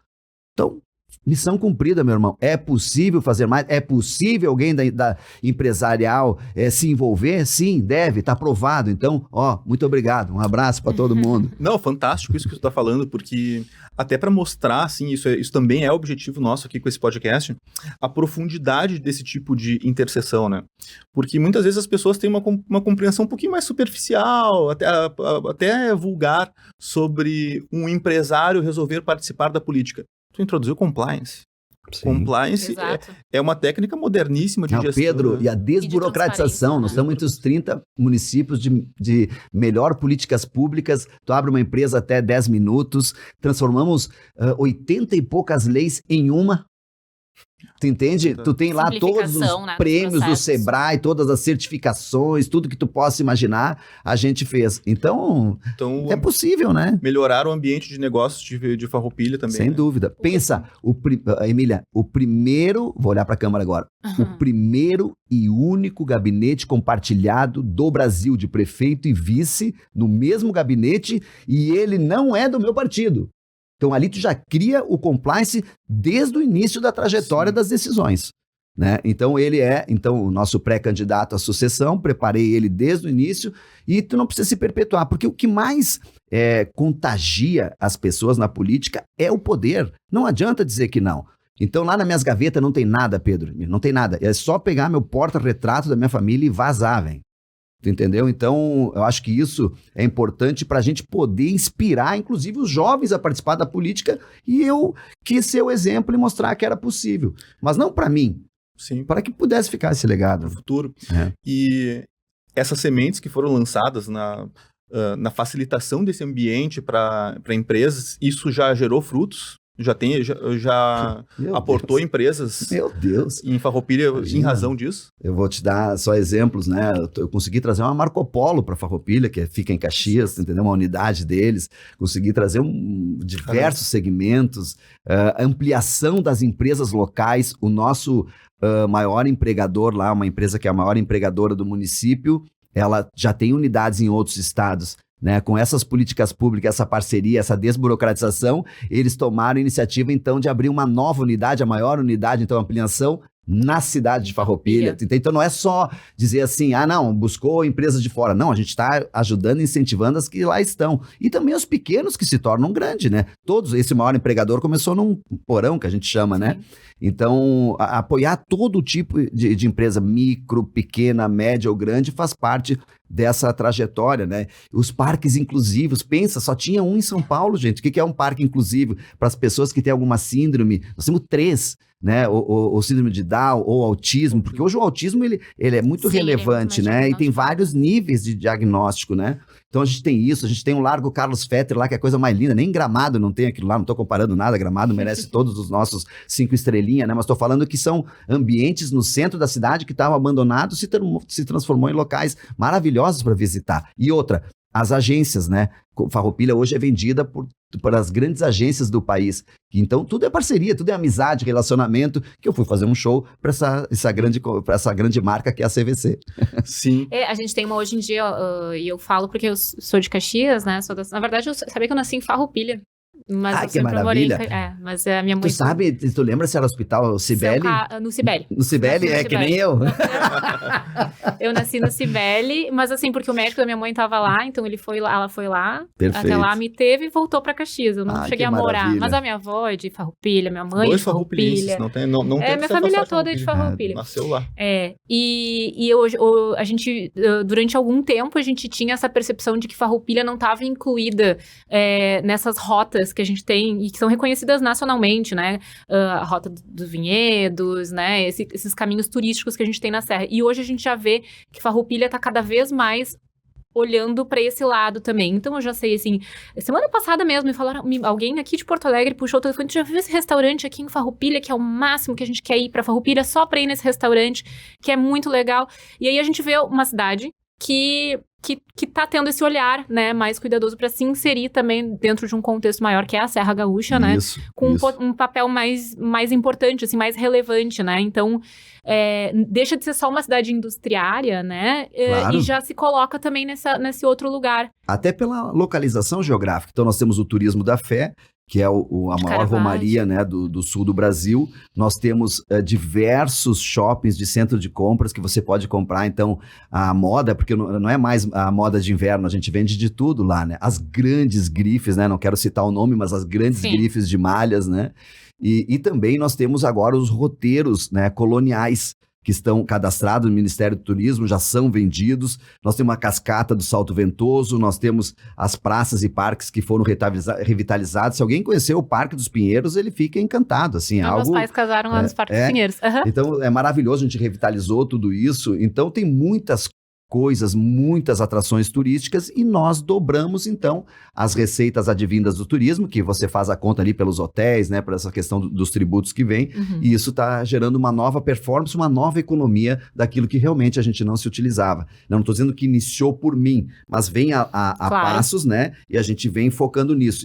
S3: Então, missão cumprida, meu irmão. É possível fazer mais? É possível alguém da empresarial se envolver? Sim, deve, está aprovado. Então, muito obrigado. Um abraço para todo mundo.
S1: Não, fantástico isso que tu tá falando, porque até para mostrar, assim, isso também é o objetivo nosso aqui com esse podcast, a profundidade desse tipo de interseção, né? Porque muitas vezes as pessoas têm uma compreensão um pouquinho mais superficial, até vulgar, sobre um empresário resolver participar da política. Tu introduziu compliance.
S3: Sim.
S1: Compliance é uma técnica moderníssima de gestão.
S3: Pedro, e a desburocratização. Nós estamos entre os 30 municípios de melhor políticas públicas. Tu abre uma empresa até 10 minutos. Transformamos 80 e poucas leis em uma. Tu entende? Tu tem lá todos os prêmios do Sebrae, todas as certificações, tudo que tu possa imaginar, a gente fez. Então é possível, né?
S1: Melhorar o ambiente de negócios de Farroupilha também.
S3: Sem dúvida. Pensa, Emília, o primeiro, vou olhar para a câmera agora, o primeiro e único gabinete compartilhado do Brasil, de prefeito e vice, no mesmo gabinete, e ele não é do meu partido. Então, ali tu já cria o compliance desde o início da trajetória das decisões. Né? Então, ele é o nosso pré-candidato à sucessão, preparei ele desde o início e tu não precisa se perpetuar, porque o que mais contagia as pessoas na política é o poder. Não adianta dizer que não. Então, lá nas minhas gavetas não tem nada, Pedro, não tem nada. É só pegar meu porta-retrato da minha família e vazar, velho. Entendeu? Então, eu acho que isso é importante para a gente poder inspirar, inclusive, os jovens a participar da política, e eu quis ser o exemplo e mostrar que era possível. Mas não para mim, para que pudesse ficar esse legado.
S1: No futuro. E essas sementes que foram lançadas na facilitação desse ambiente para empresas, isso já gerou frutos? Já aportou empresas em Farroupilha em razão disso?
S3: Eu vou te dar só exemplos, né? Eu consegui trazer uma Marco Polo para Farroupilha, que fica em Caxias, entendeu? Uma unidade deles. Consegui trazer diversos segmentos, ampliação das empresas locais. O nosso maior empregador lá, uma empresa que é a maior empregadora do município, ela já tem unidades em outros estados. Né, com essas políticas públicas, essa parceria, essa desburocratização, eles tomaram a iniciativa, então, de abrir uma nova unidade, a maior unidade, então, ampliação na cidade de Farroupilha. Então, não é só dizer assim, buscou empresas de fora. Não, a gente está ajudando e incentivando as que lá estão. E também os pequenos que se tornam grandes, né? Esse maior empregador começou num porão, que a gente chama, né? Então, apoiar todo tipo de empresa, micro, pequena, média ou grande, faz parte dessa trajetória, né? Os parques inclusivos, pensa, só tinha um em São Paulo, gente. O que é um parque inclusivo? Para as pessoas que têm alguma síndrome, nós temos 3, né? O síndrome de Down ou autismo, porque hoje o autismo ele é muito relevante, né? E tem vários níveis de diagnóstico, né? Então a gente tem isso, a gente tem um Largo Carlos Fetter lá, que é a coisa mais linda, nem Gramado não tem aquilo lá, não estou comparando nada, Gramado merece todos os nossos 5 estrelinhas, né? Mas estou falando que são ambientes no centro da cidade que estavam abandonados, se transformou em locais maravilhosos para visitar. E outra, as agências, né? Farroupilha hoje é vendida por as grandes agências do país. Então, tudo é parceria, tudo é amizade, relacionamento, que eu fui fazer um show para essa grande marca que é a CVC.
S1: Sim.
S2: A gente tem uma hoje em dia, e eu falo porque eu sou de Caxias, né? Na verdade, eu sabia que eu nasci em Farroupilha. Mas
S3: Ai,
S2: eu
S3: que
S2: sempre morei
S3: maravilha.
S2: mas a minha mãe...
S3: Tu lembra se era hospital Cibele?
S2: No Cibele.
S3: No Cibele?
S2: Nasci no
S3: Que nem eu.
S2: Eu nasci no Cibele, mas assim, porque o médico da minha mãe tava lá, então ela foi lá,
S3: Perfeito.
S2: até lá me teve e voltou pra Caxias. Eu não
S3: Ai,
S2: cheguei
S3: que
S2: a morar.
S3: maravilha.
S2: Mas a minha avó é de Farroupilha, minha mãe é
S1: Dois
S2: de Farroupilha.
S1: não tem não tem
S2: Minha família toda é de Farroupilha.
S1: Nasceu lá.
S2: E hoje, a gente, durante algum tempo, a gente tinha essa percepção de que Farroupilha não estava incluída nessas rotas que a gente tem e que são reconhecidas nacionalmente, né? A rota dos vinhedos, né? Esses caminhos turísticos que a gente tem na Serra. E hoje a gente já vê que Farroupilha está cada vez mais olhando para esse lado também. Então eu já sei, assim, semana passada mesmo me falaram, alguém aqui de Porto Alegre puxou o telefone, tu já viu esse restaurante aqui em Farroupilha, que é o máximo que a gente quer ir para Farroupilha, só para ir nesse restaurante, que é muito legal. E aí a gente vê uma cidade que tá tendo esse olhar, né, mais cuidadoso para se inserir também dentro de um contexto maior, que é a Serra Gaúcha, né, com um papel mais importante, assim, mais relevante, né, então deixa de ser só uma cidade industriária, né,
S3: Claro.
S2: e já se coloca também nesse outro lugar.
S3: Até pela localização geográfica. Então, nós temos o Turismo da Fé, que é a maior
S2: Caravaggio.
S3: romaria, né, do sul do Brasil. Nós temos diversos shoppings de centro de compras que você pode comprar. Então, a moda, porque não é mais a moda de inverno, a gente vende de tudo lá, né? As grandes grifes, né? Não quero citar o nome, mas as grandes
S2: Sim.
S3: grifes de malhas, né? E também nós temos agora os roteiros, né, coloniais, que estão cadastrados no Ministério do Turismo, já são vendidos. Nós temos uma cascata do Salto Ventoso, nós temos as praças e parques que foram revitalizados. Se alguém conheceu o Parque dos Pinheiros, ele fica encantado, assim,
S2: Meus pais casaram lá nos Parques dos Pinheiros. Uhum.
S3: Então, é maravilhoso, a gente revitalizou tudo isso. Então, tem muitas coisas, muitas atrações turísticas e nós dobramos, então, as receitas advindas do turismo, que você faz a conta ali pelos hotéis, né, por essa questão dos tributos que vem, e isso está gerando uma nova performance, uma nova economia daquilo que realmente a gente não se utilizava. Não estou dizendo que iniciou por mim, mas vem a
S2: Claro.
S3: passos, né, e a gente vem focando nisso.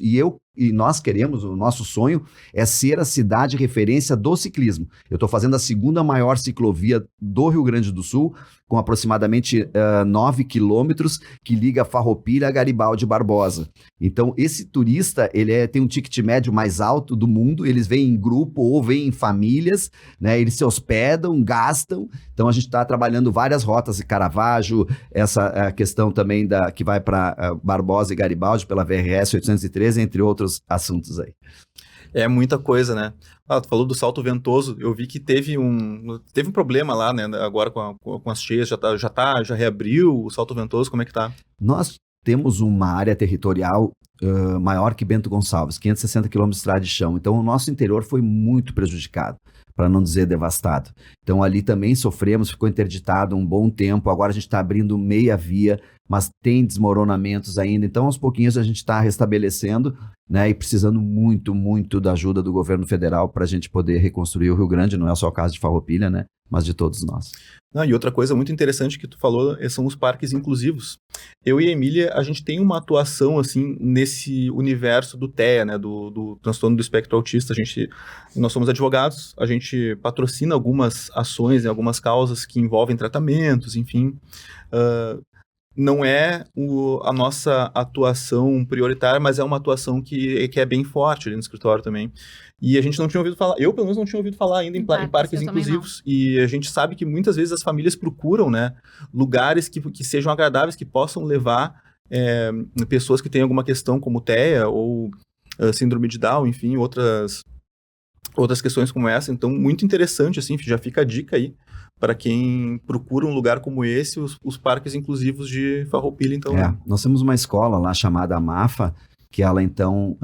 S3: E nós queremos, o nosso sonho é ser a cidade referência do ciclismo. Eu estou fazendo a segunda maior ciclovia do Rio Grande do Sul, com aproximadamente 9 quilômetros, que liga Farroupilha a Garibaldi Barbosa. Então, esse turista, ele tem um ticket médio mais alto do mundo, eles vêm em grupo ou vêm em famílias, né? Eles se hospedam, gastam. Então, a gente está trabalhando várias rotas de Caravaggio, essa questão também que vai para Barbosa e Garibaldi, pela VRS 813, entre outros assuntos aí.
S1: É muita coisa, né? Tu falou do Salto Ventoso, eu vi que teve um problema lá, né? Agora com as cheias, já reabriu o Salto Ventoso, como é que tá?
S3: Nós temos uma área territorial maior que Bento Gonçalves, 560 quilômetros de estrada de chão. Então, o nosso interior foi muito prejudicado, para não dizer devastado. Então, ali também sofremos, ficou interditado um bom tempo. Agora a gente está abrindo meia via, mas tem desmoronamentos ainda. Então, aos pouquinhos, a gente está restabelecendo, né, e precisando muito, muito da ajuda do governo federal para a gente poder reconstruir o Rio Grande. Não é só o caso de Farroupilha, né, mas de todos nós.
S1: Não, e outra coisa muito interessante que tu falou são os parques inclusivos. Eu e a Emília, a gente tem uma atuação, assim, nesse universo do TEA, né, do transtorno do espectro autista. Nós somos advogados, a gente patrocina algumas ações, algumas causas que envolvem tratamentos, enfim. Não é a nossa atuação prioritária, mas é uma atuação que é bem forte ali no escritório também. E a gente não tinha ouvido falar, eu pelo menos não tinha ouvido falar ainda em parques inclusivos. E a gente sabe que muitas vezes as famílias procuram, né, lugares que sejam agradáveis, que possam levar pessoas que têm alguma questão como TEA ou síndrome de Down, enfim, outras questões como essa. Então, muito interessante, assim, já fica a dica aí para quem procura um lugar como esse, os parques inclusivos de Farroupilha, então...
S3: Nós temos uma escola lá chamada Amafa, que ela, então,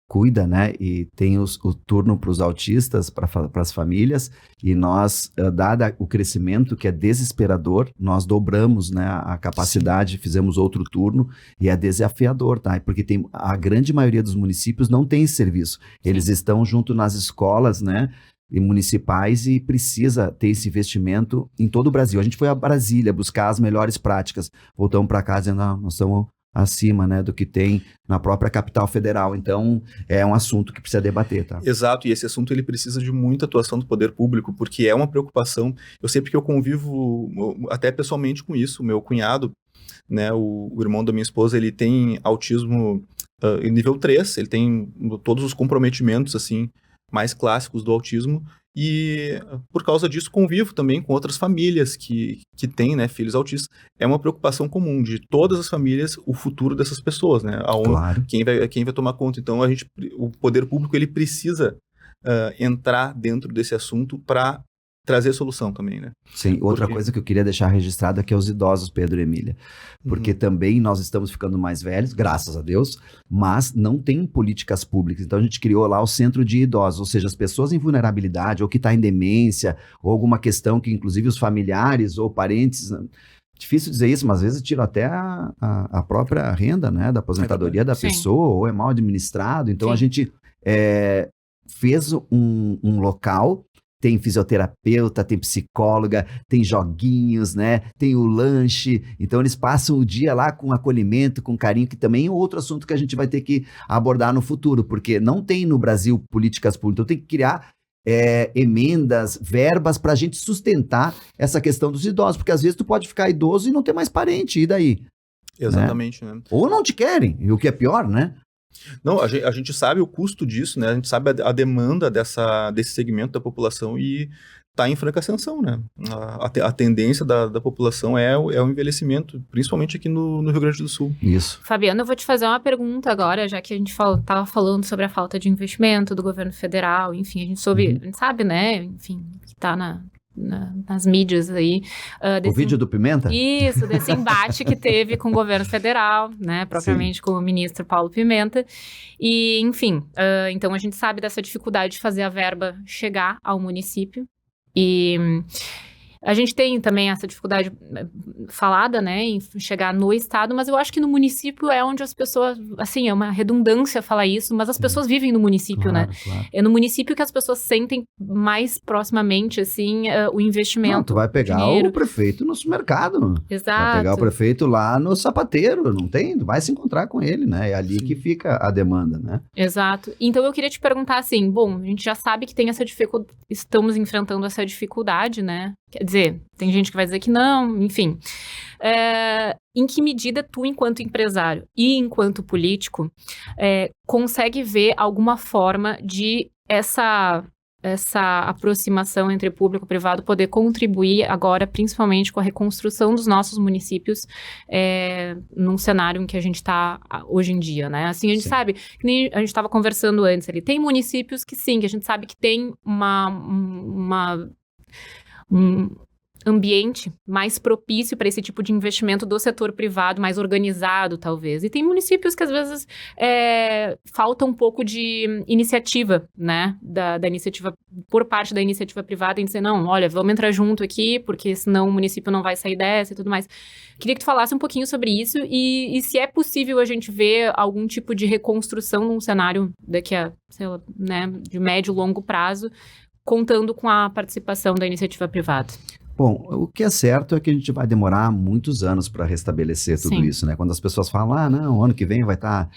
S3: cuida, né, e tem o turno para os autistas, para as famílias, e nós, dado o crescimento que é desesperador, nós dobramos, né, a capacidade, Sim. Fizemos outro turno, e é desafiador, tá? Porque a grande maioria dos municípios não tem esse serviço. Eles estão junto nas escolas, né, e municipais, e precisa ter esse investimento em todo o Brasil. A gente foi a Brasília buscar as melhores práticas, voltamos para casa dizendo, nós estamos acima, né, do que tem na própria capital federal. Então, é um assunto que precisa debater, tá?
S1: Exato, e esse assunto ele precisa de muita atuação do poder público, porque é uma preocupação. Eu sei porque eu convivo até pessoalmente com isso. O meu cunhado, né, o irmão da minha esposa, ele tem autismo nível 3, ele tem todos os comprometimentos, assim, mais clássicos do autismo, e por causa disso convivo também com outras famílias que têm, né, filhos autistas. É uma preocupação comum de todas as famílias, o futuro dessas pessoas, né,
S3: Claro.
S1: quem vai tomar conta. Então, o poder público, ele precisa entrar dentro desse assunto para trazer solução também, né?
S3: Sim, outra
S1: Porque-
S3: coisa que eu queria deixar registrada é que é os idosos, Pedro e Emília. Porque também nós estamos ficando mais velhos, graças a Deus, mas não tem políticas públicas. Então a gente criou lá o Centro de Idosos, ou seja, as pessoas em vulnerabilidade, ou que está em demência, ou alguma questão que inclusive os familiares ou parentes... Difícil dizer isso, mas às vezes tiram até a própria renda, né, da aposentadoria da
S2: Sim.
S3: pessoa, ou é mal administrado. Então
S2: Sim.
S3: a gente fez um local. Tem fisioterapeuta, tem psicóloga, tem joguinhos, né? Tem o lanche. Então, eles passam o dia lá com acolhimento, com carinho, que também é outro assunto que a gente vai ter que abordar no futuro, porque não tem no Brasil políticas públicas. Então, tem que criar emendas, verbas para a gente sustentar essa questão dos idosos, porque às vezes tu pode ficar idoso e não ter mais parente, e daí?
S1: Exatamente, né?
S3: Ou não te querem, e o que é pior, né?
S1: Não, a gente sabe o custo disso, né? A gente sabe a demanda desse segmento da população e está em franca ascensão, né? A tendência da população é o envelhecimento, principalmente aqui no Rio Grande do Sul.
S3: Isso.
S2: Fabiana, eu vou te fazer uma pergunta agora, já que a gente estava falando sobre a falta de investimento do governo federal, enfim, a gente sabe, né? Enfim, que está nas mídias aí.
S3: O vídeo do Pimenta?
S2: Isso, desse embate que teve com o governo federal, né, propriamente com o ministro Paulo Pimenta, e enfim, então a gente sabe dessa dificuldade de fazer a verba chegar ao município, e a gente tem também essa dificuldade falada, né, em chegar no estado, mas eu acho que no município é onde as pessoas, assim, é uma redundância falar isso, mas as pessoas vivem no município,
S3: Claro,
S2: né?
S3: claro.
S2: É no município que as pessoas sentem mais proximamente, assim, o investimento.
S3: Não, tu vai pegar
S2: dinheiro.
S3: o prefeito no supermercado.
S2: Exato.
S3: Vai pegar o prefeito lá no sapateiro, não tem? Tu vai se encontrar com ele, né? É ali
S1: Sim.
S3: que fica a demanda, né?
S2: Exato. Então eu queria te perguntar assim, bom, a gente já sabe que tem essa dificuldade, estamos enfrentando essa dificuldade, né? Quer dizer, tem gente que vai dizer que não, enfim. Em que medida tu, enquanto empresário e enquanto político, consegue ver alguma forma de essa aproximação entre público e privado poder contribuir agora, principalmente com a reconstrução dos nossos municípios num cenário em que a gente está hoje em dia, né? Assim, a gente
S3: Sim.
S2: sabe, que nem a gente estava conversando antes ali, tem municípios que sim, que a gente sabe que tem um ambiente mais propício para esse tipo de investimento do setor privado, mais organizado, talvez. E tem municípios que, às vezes, falta um pouco de iniciativa, né? Da iniciativa, por parte da iniciativa privada, em dizer, não, olha, vamos entrar junto aqui, porque senão o município não vai sair dessa e tudo mais. Queria que tu falasse um pouquinho sobre isso e se é possível a gente ver algum tipo de reconstrução num cenário daqui a, sei lá, né, de médio e longo prazo, contando com a participação da iniciativa privada.
S3: Bom, o que é certo é que a gente vai demorar muitos anos para restabelecer tudo
S2: Sim.
S3: isso, né? Quando as pessoas falam, não, ano que vem vai estar,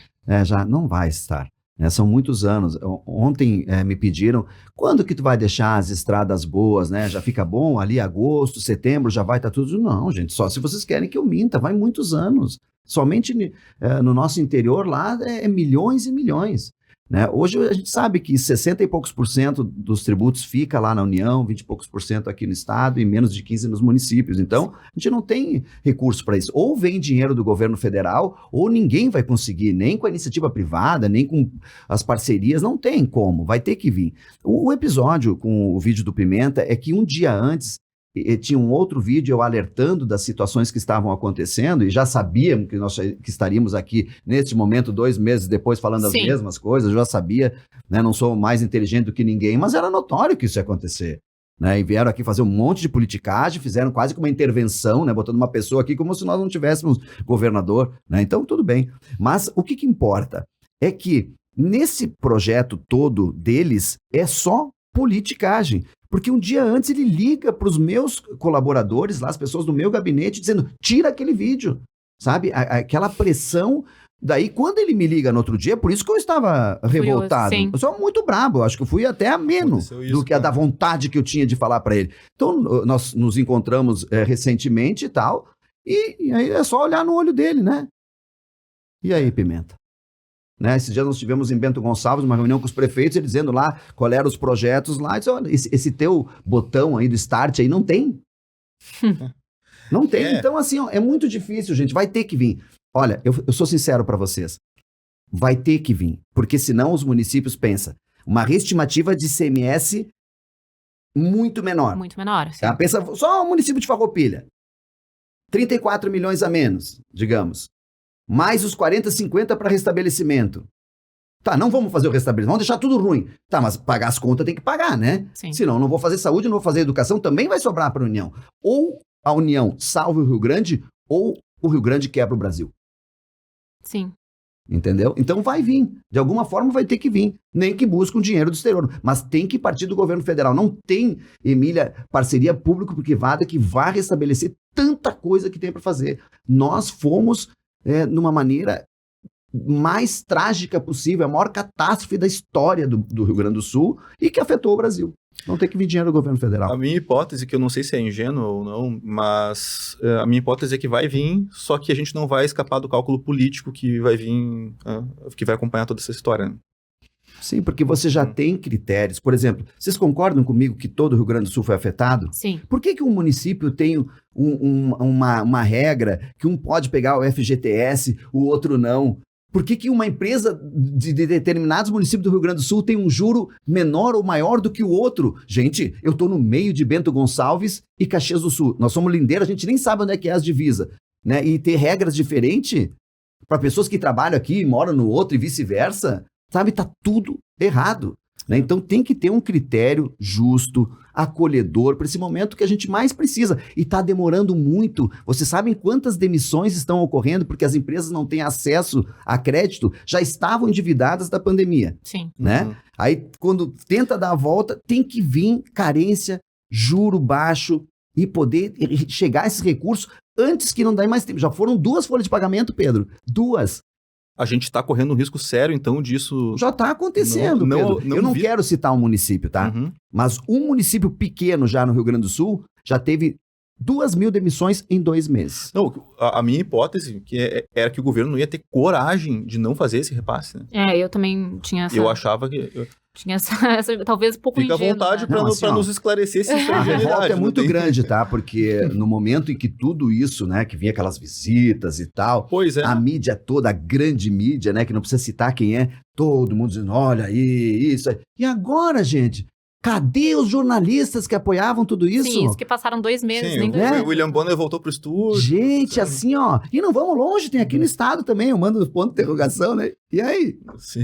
S3: já não vai estar. Né? São muitos anos. Ontem me pediram, quando que tu vai deixar as estradas boas, né? Já fica bom ali, agosto, setembro, já vai estar tudo? Não, gente, só se vocês querem que eu minta, vai muitos anos. Somente no nosso interior lá é milhões e milhões. Né? Hoje a gente sabe que 60 e poucos % dos tributos fica lá na União, 20 e poucos % aqui no estado e menos de 15 nos municípios. Então, a gente não tem recurso para isso. Ou vem dinheiro do governo federal, ou ninguém vai conseguir, nem com a iniciativa privada, nem com as parcerias, não tem como, vai ter que vir. O episódio com o vídeo do Pimenta é que um dia antes tinha um outro vídeo eu alertando das situações que estavam acontecendo e já sabíamos que estaríamos aqui neste momento 2 meses depois falando as
S2: Sim.
S3: mesmas coisas, eu já sabia, né, não sou mais inteligente do que ninguém, mas era notório que isso ia acontecer. Né, e vieram aqui fazer um monte de politicagem, fizeram quase que uma intervenção, né, botando uma pessoa aqui como se nós não tivéssemos governador, né, então tudo bem. Mas o que importa é que nesse projeto todo deles é só politicagem. Porque um dia antes ele liga para os meus colaboradores lá, as pessoas do meu gabinete, dizendo, tira aquele vídeo, sabe? Aquela pressão. Daí, quando ele me liga no outro dia, por isso que eu estava revoltado.
S2: Sim.
S3: Eu sou muito brabo, eu acho que eu fui até a menos do que a da vontade que eu tinha de falar para ele. Então, nós nos encontramos recentemente e tal, e aí é só olhar no olho dele, né? E aí, Pimenta? né? Esses dias nós tivemos em Bento Gonçalves uma reunião com os prefeitos, eles dizendo lá qual eram os projetos lá. E disse, olha, esse teu botão aí do start aí não tem. Não tem. Então, assim, ó, é muito difícil, gente. Vai ter que vir. Olha, eu sou sincero para vocês. Vai ter que vir. Porque senão os municípios pensam. Uma reestimativa de ICMS muito menor.
S2: Muito menor, sim.
S3: Tá? Pensa só o município de Farroupilha. 34 milhões a menos, digamos. Mais os 40, 50 para restabelecimento. Tá, não vamos fazer o restabelecimento, vamos deixar tudo ruim. Tá, mas pagar as contas tem que pagar, né?
S2: Sim.
S3: Senão não vou fazer saúde, não vou fazer educação, também vai sobrar para a União. Ou a União salva o Rio Grande, ou o Rio Grande quebra o Brasil.
S2: Sim.
S3: Entendeu? Então vai vir. De alguma forma vai ter que vir. Nem que busque um dinheiro do exterior. Mas tem que partir do governo federal. Não tem, Emília, parceria público-privada que vá restabelecer tanta coisa que tem para fazer. Nós fomos, numa maneira mais trágica possível, a maior catástrofe da história do Rio Grande do Sul e que afetou o Brasil. Não tem que vir dinheiro do governo federal.
S1: A minha hipótese, que eu não sei se é ingênuo ou não, mas a minha hipótese é que vai vir, só que a gente não vai escapar do cálculo político que vai vir, que vai acompanhar toda essa história. Né?
S3: Sim, porque você já tem critérios. Por exemplo, vocês concordam comigo que todo o Rio Grande do Sul foi afetado?
S2: Sim.
S3: Por que um município tem uma regra que um pode pegar o FGTS, o outro não? Por que uma empresa de determinados municípios do Rio Grande do Sul tem um juro menor ou maior do que o outro? Gente, eu estou no meio de Bento Gonçalves e Caxias do Sul. Nós somos lindeiros, a gente nem sabe onde é que é as divisas. Né? E ter regras diferentes para pessoas que trabalham aqui e moram no outro e vice-versa, sabe? Tá tudo errado. Né? Então tem que ter um critério justo, acolhedor, para esse momento que a gente mais precisa. E está demorando muito. Vocês sabem quantas demissões estão ocorrendo porque as empresas não têm acesso a crédito? Já estavam endividadas da pandemia.
S2: Sim.
S3: Né?
S1: Uhum.
S3: Aí, quando tenta dar a volta, tem que vir carência, juro baixo e poder chegar a esses recursos antes que não dê mais tempo. Já foram 2 folhas de pagamento, Pedro. 2.
S1: A gente está correndo um risco sério, então, disso...
S3: Já está acontecendo, Pedro. Eu não quero citar um município, tá?
S1: Uhum.
S3: Mas um município pequeno já no Rio Grande do Sul já teve 2.000 demissões em 2 meses.
S1: Não, a minha hipótese era que o governo não ia ter coragem de não fazer esse repasse. Né?
S2: Eu também tinha essa...
S1: Eu achava que...
S2: Tinha essa talvez um pouco
S1: Fica à
S2: ingênuo,
S1: vontade
S2: né?
S1: para nos esclarecer se isso é
S3: A revolta
S1: realidade.
S3: é muito grande, tá? Porque no momento em que tudo isso, né, que vinha aquelas visitas e tal,
S1: Pois é.
S3: a mídia toda, a grande mídia, né, que não precisa citar quem é, todo mundo dizendo, olha aí, isso aí. E agora, gente, cadê os jornalistas que apoiavam tudo isso?
S2: Sim, isso que passaram 2 meses,
S1: Sim,
S2: nem 2
S3: né?
S1: o William Bonner voltou pro estúdio.
S3: Gente, assim, ó, e não vamos longe, tem aqui no estado também, eu mando ponto de interrogação, né? E aí?
S1: Sim.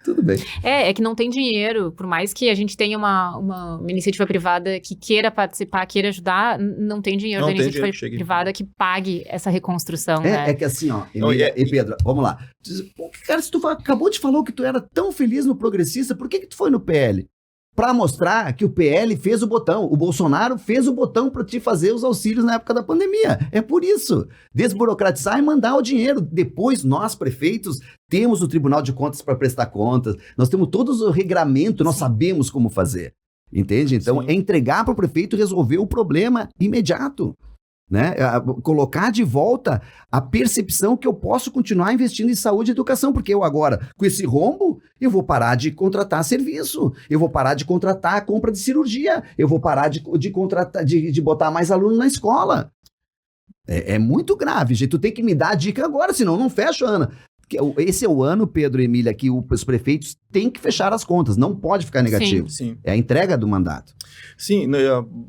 S3: Tudo bem.
S2: É que não tem dinheiro, por mais que a gente tenha uma iniciativa privada que queira participar, queira ajudar, não tem dinheiro
S1: Não
S2: da
S1: tem
S2: iniciativa
S1: dinheiro que chegue.
S2: privada que pague essa reconstrução, né?
S3: É que assim, ó, Emília e Pedro, vamos lá. Pô, cara, se tu acabou de falar que tu era tão feliz no Progressista, por que tu foi no PL? Pra mostrar que o PL fez o botão, o Bolsonaro fez o botão pra te fazer os auxílios na época da pandemia. É por isso. Desburocratizar e mandar o dinheiro. Depois, nós, prefeitos, temos o Tribunal de Contas para prestar contas, nós temos todos o regramento, nós sabemos como fazer. Entende? Então,
S1: Sim.
S3: é entregar para o prefeito resolver o problema imediato. Né? Colocar de volta a percepção que eu posso continuar investindo em saúde e educação, porque eu agora, com esse rombo, eu vou parar de contratar serviço, eu vou parar de contratar a compra de cirurgia, eu vou parar de contratar, de botar mais aluno na escola. É muito grave, gente. Tu tem que me dar a dica agora, senão não fecha, Ana. Esse é o ano, Pedro e Emília, que os prefeitos têm que fechar as contas, não pode ficar negativo.
S1: Sim.
S3: É a entrega do mandato.
S1: Sim,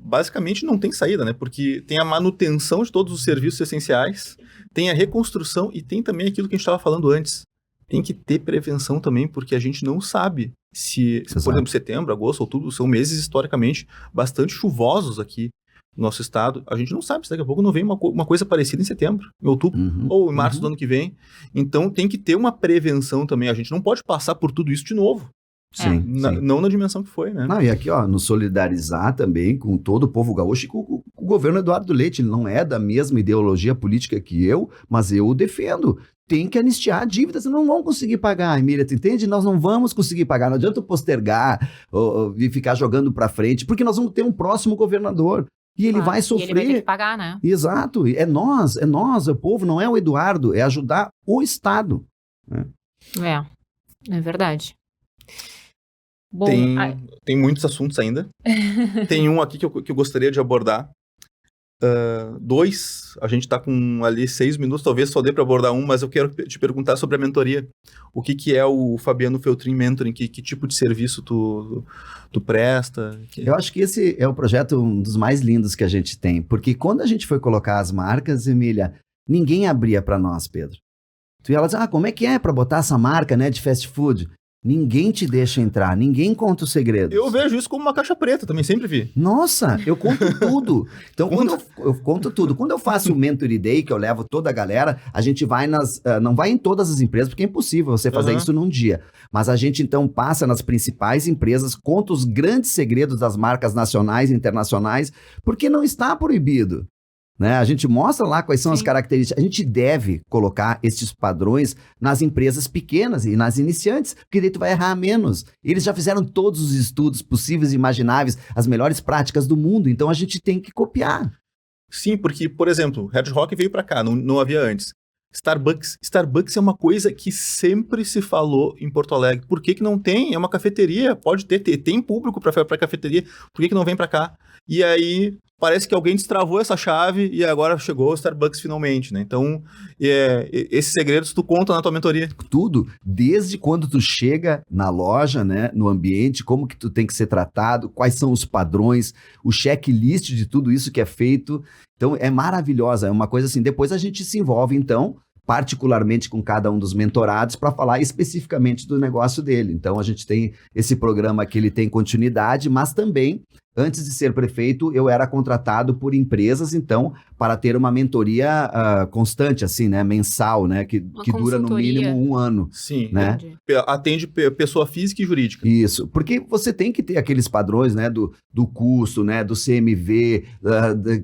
S1: basicamente não tem saída, né? Porque tem a manutenção de todos os serviços essenciais, tem a reconstrução e tem também aquilo que a gente estava falando antes. Tem que ter prevenção também, porque a gente não sabe se por exemplo, setembro, agosto, outubro, são meses historicamente bastante chuvosos aqui no nosso estado. A gente não sabe se daqui a pouco não vem uma coisa parecida em setembro, em outubro, ou em março do ano que vem. Então tem que ter uma prevenção também. A gente não pode passar por tudo isso de novo.
S3: Sim,
S1: Não na dimensão que foi, né?
S3: Não, e aqui, ó, nos solidarizar também com todo o povo gaúcho e com o governo Eduardo Leite. Ele não é da mesma ideologia política que eu, mas eu o defendo. Tem que anistiar dívidas, não vão conseguir pagar, Emília, tu entende? Nós não vamos conseguir pagar, não adianta postergar e ficar jogando para frente, porque nós vamos ter um próximo governador. E ele vai sofrer.
S2: E ele vai ter que pagar, né?
S3: Exato. É nós, o povo, não é o Eduardo, é ajudar o Estado. Né?
S2: É verdade. Bom,
S1: Tem muitos assuntos ainda. Tem um aqui que eu gostaria de abordar. 2, a gente tá com ali 6 minutos, talvez só dê para abordar um, mas eu quero te perguntar sobre a mentoria. O que é o Fabiano Feltrin Mentoring? Que tipo de serviço tu presta?
S3: Eu acho que esse é o projeto um dos mais lindos que a gente tem, porque quando a gente foi colocar as marcas, Emília, ninguém abria para nós, Pedro. Tu ia lá dizer, como é que é para botar essa marca, né, de fast food? Ninguém te deixa entrar, ninguém conta os segredos.
S1: Eu vejo isso como uma caixa preta, também sempre vi.
S3: Nossa, eu conto tudo. Então, quando eu conto tudo. Quando eu faço o Mentoring Day, que eu levo toda a galera, a gente vai não vai em todas as empresas, porque é impossível você fazer isso num dia. Mas a gente, então, passa nas principais empresas, conta os grandes segredos das marcas nacionais e internacionais, porque não está proibido. Né? A gente mostra lá quais são as características. A gente deve colocar esses padrões nas empresas pequenas e nas iniciantes, porque daí tu vai errar menos. Eles já fizeram todos os estudos possíveis e imagináveis, as melhores práticas do mundo, então a gente tem que copiar.
S1: Sim, porque, por exemplo, Red Rock veio para cá, não havia antes. Starbucks é uma coisa que sempre se falou em Porto Alegre. Por que não tem? É uma cafeteria, pode tem público para cafeteria, por que não vem para cá? E aí, parece que alguém destravou essa chave e agora chegou o Starbucks finalmente, né? Então, esses segredos tu conta na tua mentoria.
S3: Tudo, desde quando tu chega na loja, né, no ambiente, como que tu tem que ser tratado, quais são os padrões, o checklist de tudo isso que é feito. Então, é maravilhosa, é uma coisa assim. Depois a gente se envolve, então, particularmente com cada um dos mentorados para falar especificamente do negócio dele. Então, a gente tem esse programa que ele tem continuidade, mas também, antes de ser prefeito, eu era contratado por empresas, então, para ter uma mentoria constante, assim, né, mensal, né, que dura no mínimo 1 ano.
S1: Sim,
S3: né?
S1: Atende pessoa física e jurídica.
S3: Isso, porque você tem que ter aqueles padrões, né, do custo, né, do CMV,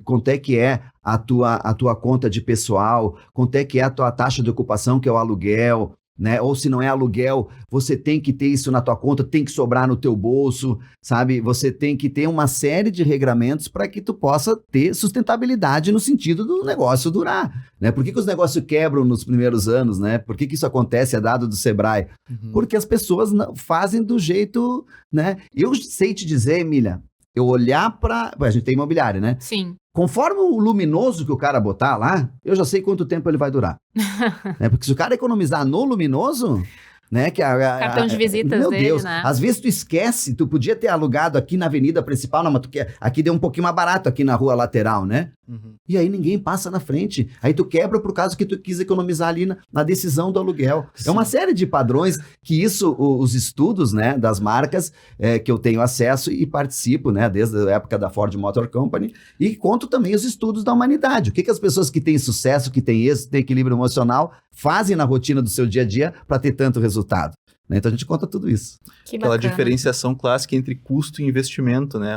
S3: quanto é que é a tua conta de pessoal, quanto é que é a tua taxa de ocupação, que é o aluguel, né? Ou se não é aluguel, você tem que ter isso na tua conta, tem que sobrar no teu bolso, sabe? Você tem que ter uma série de regramentos para que tu possa ter sustentabilidade no sentido do negócio durar, né? Por que os negócios quebram nos primeiros anos, né? Por que isso acontece? É dado do Sebrae. Porque as pessoas não fazem do jeito, né? Eu sei te dizer, Emília, eu olhar para... A gente tem imobiliária, né?
S2: Sim.
S3: Conforme o luminoso que o cara botar lá, eu já sei quanto tempo ele vai durar. Porque se o cara economizar no luminoso, né?
S2: Cartão de visitas
S3: meu
S2: dele,
S3: Deus,
S2: né?
S3: Às vezes tu esquece, tu podia ter alugado aqui na avenida principal, não, mas aqui deu um pouquinho mais barato aqui na rua lateral, né? E aí ninguém passa na frente. Aí tu quebra por causa que tu quis economizar ali na decisão do aluguel. Sim. É uma série de padrões que os estudos, né, das marcas que eu tenho acesso e participo, né, desde a época da Ford Motor Company, e conto também os estudos da humanidade. O que as pessoas que têm sucesso, que têm êxito, têm equilíbrio emocional, fazem na rotina do seu dia a dia para ter tanto resultado. Né? Então a gente conta tudo isso.
S1: Aquela diferenciação clássica entre custo e investimento, né?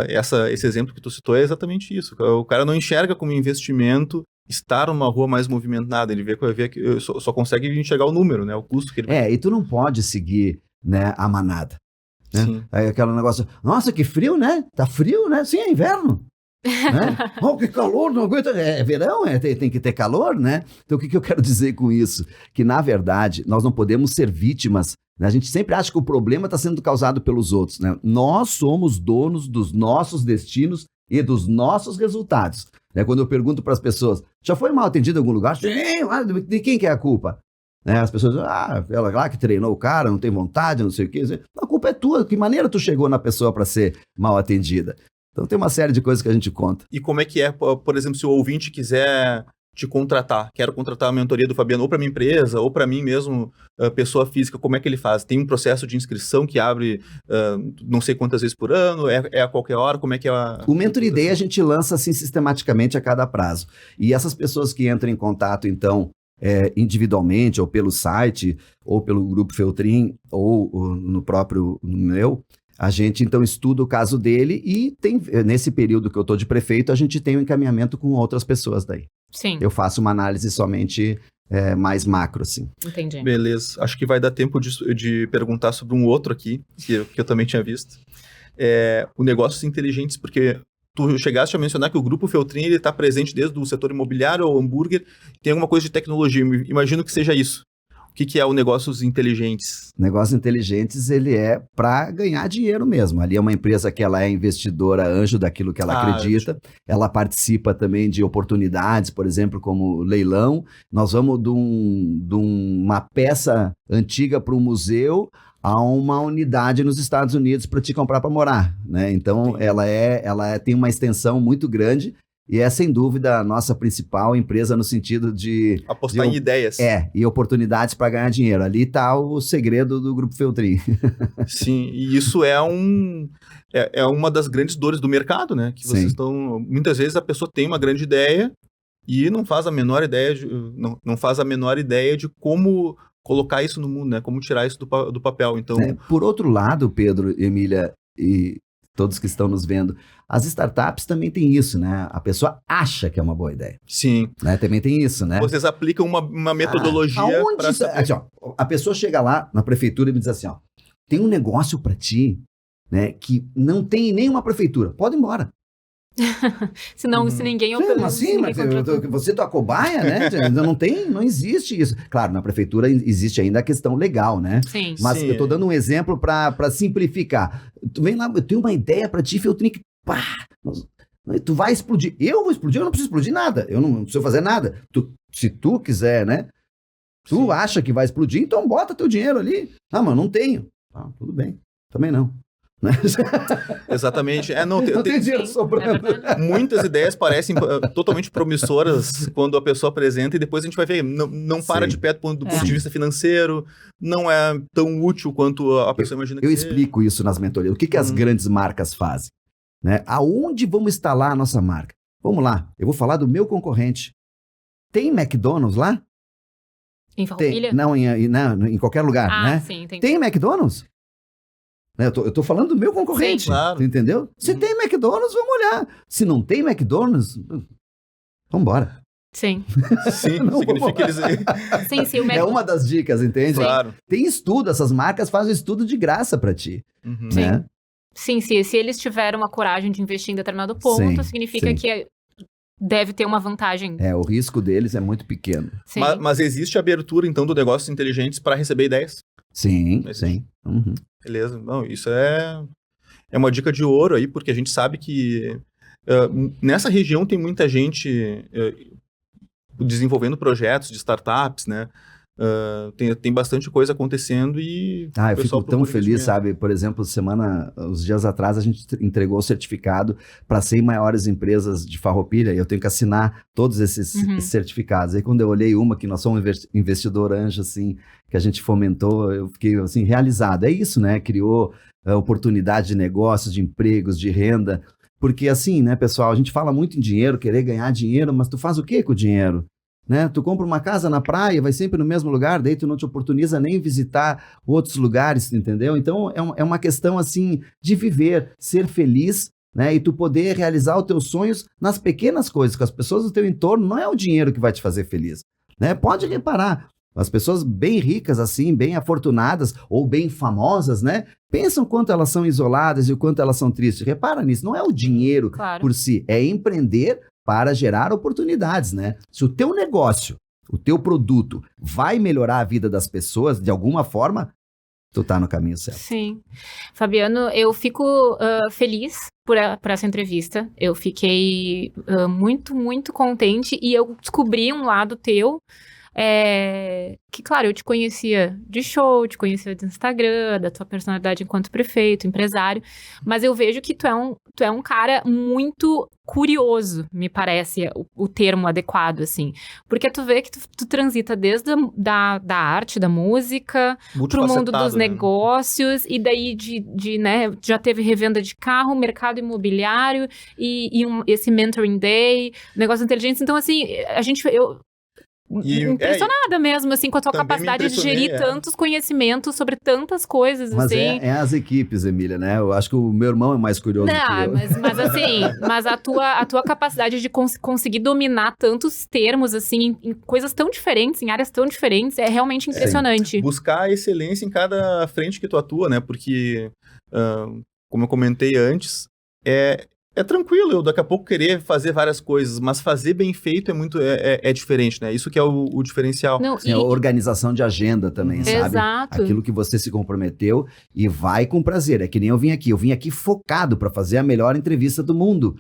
S1: Esse exemplo que tu citou é exatamente isso. O cara não enxerga como investimento estar numa rua mais movimentada, ele vê que só consegue enxergar o número, né? O custo que ele...
S3: E tu não pode seguir, né, a manada. Né? Aí aquele negócio, nossa, que frio, né? Tá frio, né? Sim, é inverno. Né? Oh, que calor, não aguenta. É verão, tem que ter calor, né? Então o que eu quero dizer com isso? Que na verdade nós não podemos ser vítimas, né? A gente sempre acha que o problema está sendo causado pelos outros, né? Nós somos donos dos nossos destinos e dos nossos resultados, né? Quando eu pergunto para as pessoas, já foi mal atendido em algum lugar? Sim, de quem que é a culpa? Né? As pessoas dizem, ela lá que treinou o cara, não tem vontade, não sei o quê. A culpa é tua, que maneira tu chegou na pessoa para ser mal atendida? Então tem uma série de coisas que a gente conta.
S1: E como é que é, por exemplo, se o ouvinte quiser te contratar, quero contratar a mentoria do Fabiano ou para minha empresa, ou para mim mesmo, pessoa física, como é que ele faz? Tem um processo de inscrição que abre não sei quantas vezes por ano, é a qualquer hora, como é que é
S3: O Mentoring Day a gente lança assim sistematicamente a cada prazo. E essas pessoas que entram em contato, então, individualmente, ou pelo site, ou pelo Grupo Feltrin, ou no meu, a gente, então, estuda o caso dele e tem, nesse período que eu estou de prefeito, a gente tem um encaminhamento com outras pessoas daí.
S2: Sim.
S3: Eu faço uma análise somente mais macro, assim.
S2: Entendi.
S1: Beleza. Acho que vai dar tempo de perguntar sobre um outro aqui, que eu também tinha visto. O Negócios Inteligentes, porque tu chegaste a mencionar que o Grupo Feltrin ele está presente desde o setor imobiliário ao hambúrguer, tem alguma coisa de tecnologia. Imagino que seja isso. que é o Negócios Inteligentes?
S3: Negócios inteligentes, ele é para ganhar dinheiro mesmo. Ali é uma empresa que ela é investidora anjo daquilo que ela acredita. Ela participa também de oportunidades, por exemplo, como leilão. Nós vamos de uma peça antiga para um museu a uma unidade nos Estados Unidos para te comprar para morar, né? Então, ela tem uma extensão muito grande e é, sem dúvida, a nossa principal empresa no sentido de...
S1: Apostar em ideias.
S3: E oportunidades para ganhar dinheiro. Ali está o segredo do Grupo Feltrin.
S1: Sim, e isso é uma das grandes dores do mercado, né? Que vocês estão... Muitas vezes a pessoa tem uma grande ideia e não faz a menor ideia não faz a menor ideia de como colocar isso no mundo, né? Como tirar isso do papel. Então...
S3: Por outro lado, Pedro, Emília e todos que estão nos vendo, as startups também têm isso, né? A pessoa acha que é uma boa ideia.
S1: Sim.
S3: Né? Também tem isso, né?
S1: Vocês aplicam uma metodologia para saber...
S3: Assim, ó, a pessoa chega lá na prefeitura e me diz assim, ó, tem um negócio para ti, né, que não tem nenhuma prefeitura. Pode ir embora.
S2: Se ninguém...
S3: Assim, mas você é tua cobaia, né? Não existe isso. Claro, na prefeitura existe ainda a questão legal, né?
S2: Sim.
S3: Mas eu tô dando um exemplo para simplificar. Tu vem lá, eu tenho uma ideia para ti, Feltrin, que tu vai explodir. Eu vou explodir? Eu não preciso explodir nada. Eu não preciso fazer nada. Se tu quiser, né? Tu acha que vai explodir, então bota teu dinheiro ali. Ah, mas não tenho. Ah, tudo bem. Também não.
S1: Exatamente.
S3: Não tem dinheiro sobrando.
S1: Muitas ideias parecem totalmente promissoras quando a pessoa apresenta e depois a gente vai ver, não para de pé do ponto de vista financeiro, não é tão útil quanto a pessoa imagina que
S3: seja. Eu explico isso nas mentorias. O que as grandes marcas fazem? Né? Aonde vamos instalar a nossa marca? Vamos lá, eu vou falar do meu concorrente. Tem McDonald's lá?
S2: Em Farroupilha?
S3: Não, em qualquer lugar, né?
S2: Sim, entendi.
S3: Tem McDonald's? Eu tô falando do meu concorrente,
S1: sim, claro.
S3: Entendeu? Se tem McDonald's, vamos olhar. Se não tem McDonald's, vamos embora.
S2: Sim.
S1: Sim, não, significa que eles...
S2: Sim,
S3: é uma das dicas, entende?
S1: Claro.
S3: Tem estudo, essas marcas fazem estudo de graça para ti. Né?
S2: Sim, se eles tiveram a coragem de investir em determinado ponto, significa que deve ter uma vantagem.
S3: O risco deles é muito pequeno.
S1: Mas existe abertura, então, do Negócios Inteligentes para receber ideias?
S3: Sim. Uhum.
S1: Beleza. Não, isso é uma dica de ouro aí, porque a gente sabe que nessa região tem muita gente desenvolvendo projetos de startups, né? Tem bastante coisa acontecendo e...
S3: eu fico tão feliz, sabe? Por exemplo, uns dias atrás, a gente entregou o certificado para 100 maiores empresas de Farroupilha e eu tenho que assinar todos esses certificados. Aí quando eu olhei uma que nós somos investidor anjo, assim, que a gente fomentou, eu fiquei, assim, realizado. É isso, né? Criou oportunidade de negócios, de empregos, de renda. Porque assim, né, pessoal, a gente fala muito em dinheiro, querer ganhar dinheiro, mas tu faz o quê com o dinheiro? Né? Tu compra uma casa na praia, vai sempre no mesmo lugar, daí tu não te oportuniza nem visitar outros lugares, entendeu? Então é uma questão assim de viver, ser feliz, né? E tu poder realizar os teus sonhos nas pequenas coisas, com as pessoas do teu entorno, não é o dinheiro que vai te fazer feliz, né? Pode reparar, as pessoas bem ricas assim, bem afortunadas ou bem famosas, né? Pensam quanto elas são isoladas e o quanto elas são tristes. Repara nisso, não é o dinheiro por si, é empreender para gerar oportunidades, né? Se o teu negócio, o teu produto vai melhorar a vida das pessoas de alguma forma, tu tá no caminho certo.
S2: Sim. Fabiano, eu fico feliz por essa entrevista. Eu fiquei muito, muito contente e eu descobri um lado teu que, claro, eu te conhecia de show, te conhecia do Instagram, da tua personalidade enquanto prefeito, empresário, mas eu vejo que tu é um cara muito curioso, me parece o termo adequado, assim, porque tu vê que tu transita desde da arte, da música, pro mundo dos negócios, e daí né, já teve revenda de carro, mercado imobiliário, esse mentoring day, negócios inteligentes, então, assim, impressionada mesmo, assim, com a tua capacidade de gerir tantos conhecimentos sobre tantas coisas,
S3: mas
S2: assim.
S3: É as equipes, Emília, né? Eu acho que o meu irmão é mais curioso que eu.
S2: Mas assim, a tua capacidade de conseguir dominar tantos termos, assim, em coisas tão diferentes, em áreas tão diferentes, é realmente impressionante.
S1: Buscar a excelência em cada frente que tu atua, né? Porque, como eu comentei antes, é tranquilo eu daqui a pouco querer fazer várias coisas, mas fazer bem feito é diferente, né? Isso que é o diferencial.
S2: Não,
S3: Sim, a organização de agenda também, sabe?
S2: Exato.
S3: Aquilo que você se comprometeu e vai com prazer. É que nem eu vim aqui focado para fazer a melhor entrevista do mundo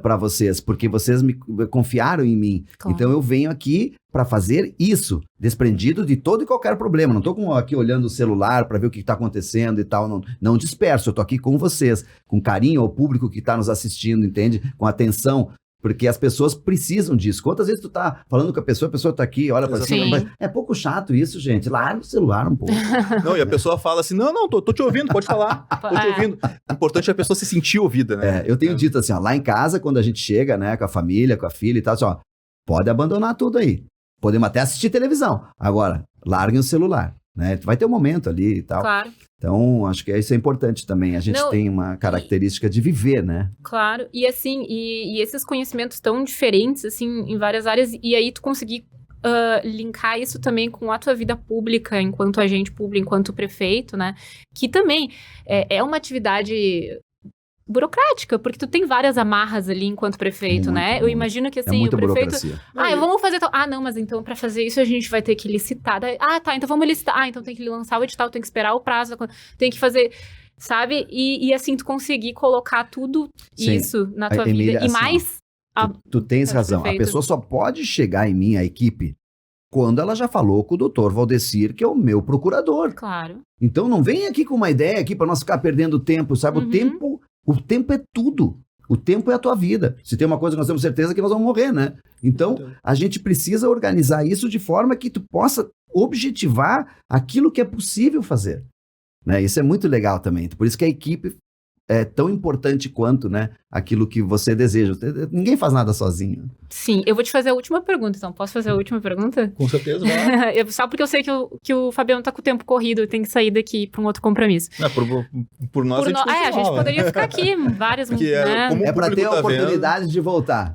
S3: para vocês, porque vocês me confiaram em mim.
S2: Claro.
S3: Então eu venho aqui para fazer isso, desprendido de todo e qualquer problema. Não estou aqui olhando o celular para ver o que está acontecendo e tal, não disperso. Eu estou aqui com vocês, com carinho ao público que está nos assistindo, entende? Com atenção. Porque as pessoas precisam disso. Quantas vezes tu tá falando com a pessoa tá aqui, olha pra cima, mas é pouco chato isso, gente. Larga o celular um pouco.
S1: Não, e a pessoa fala assim, não, tô te ouvindo, pode falar, tô te ouvindo. O importante é a pessoa se sentir ouvida, né?
S3: Eu tenho dito assim, ó, lá em casa, quando a gente chega, né, com a família, com a filha e tal, assim, ó, pode abandonar tudo aí. Podemos até assistir televisão. Agora, larguem o celular, né? Vai ter um momento ali e tal.
S2: Claro.
S3: Então, acho que isso é importante também. A gente tem uma característica de viver, né?
S2: Claro. E assim, e esses conhecimentos tão diferentes, assim, em várias áreas, e aí tu conseguir linkar isso também com a tua vida pública, enquanto agente público, enquanto prefeito, né? Que também é uma atividade burocrática, porque tu tem várias amarras ali enquanto prefeito, né? Eu imagino que assim, o prefeito...
S3: burocracia.
S2: Vamos fazer tal... não, mas então pra fazer isso a gente vai ter que licitar. Tá, então vamos licitar. Então tem que lançar o edital, tem que esperar o prazo, tem que fazer... Sabe? E assim, tu conseguir colocar tudo isso na tua vida. E assim, mais...
S3: Tu tens razão. Prefeito. A pessoa só pode chegar em mim, a equipe, quando ela já falou com o doutor Valdecir, que é o meu procurador.
S2: Claro.
S3: Então não vem aqui com uma ideia aqui pra nós ficar perdendo tempo, sabe? O tempo é tudo. O tempo é a tua vida. Se tem uma coisa que nós temos certeza que nós vamos morrer, né? Então, a gente precisa organizar isso de forma que tu possa objetivar aquilo que é possível fazer. Né? Isso é muito legal também. Por isso que a equipe é tão importante quanto, né, aquilo que você deseja. Ninguém faz nada sozinho.
S2: Sim, eu vou te fazer a última pergunta, então. Posso fazer a última pergunta?
S1: Com certeza, vai.
S2: Só porque eu sei que o Fabiano tá com o tempo corrido, tem que sair daqui para um outro compromisso.
S1: Não, por nós,
S2: a gente poderia ficar aqui várias...
S1: Porque
S2: né?
S3: Para ter a oportunidade de voltar.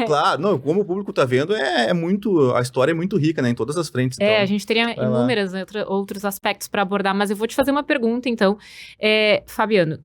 S1: Claro, não, como o público tá vendo, é muito... A história é muito rica, né, em todas as frentes. Então,
S2: a gente teria inúmeros outros aspectos para abordar, mas eu vou te fazer uma pergunta, então. Fabiano,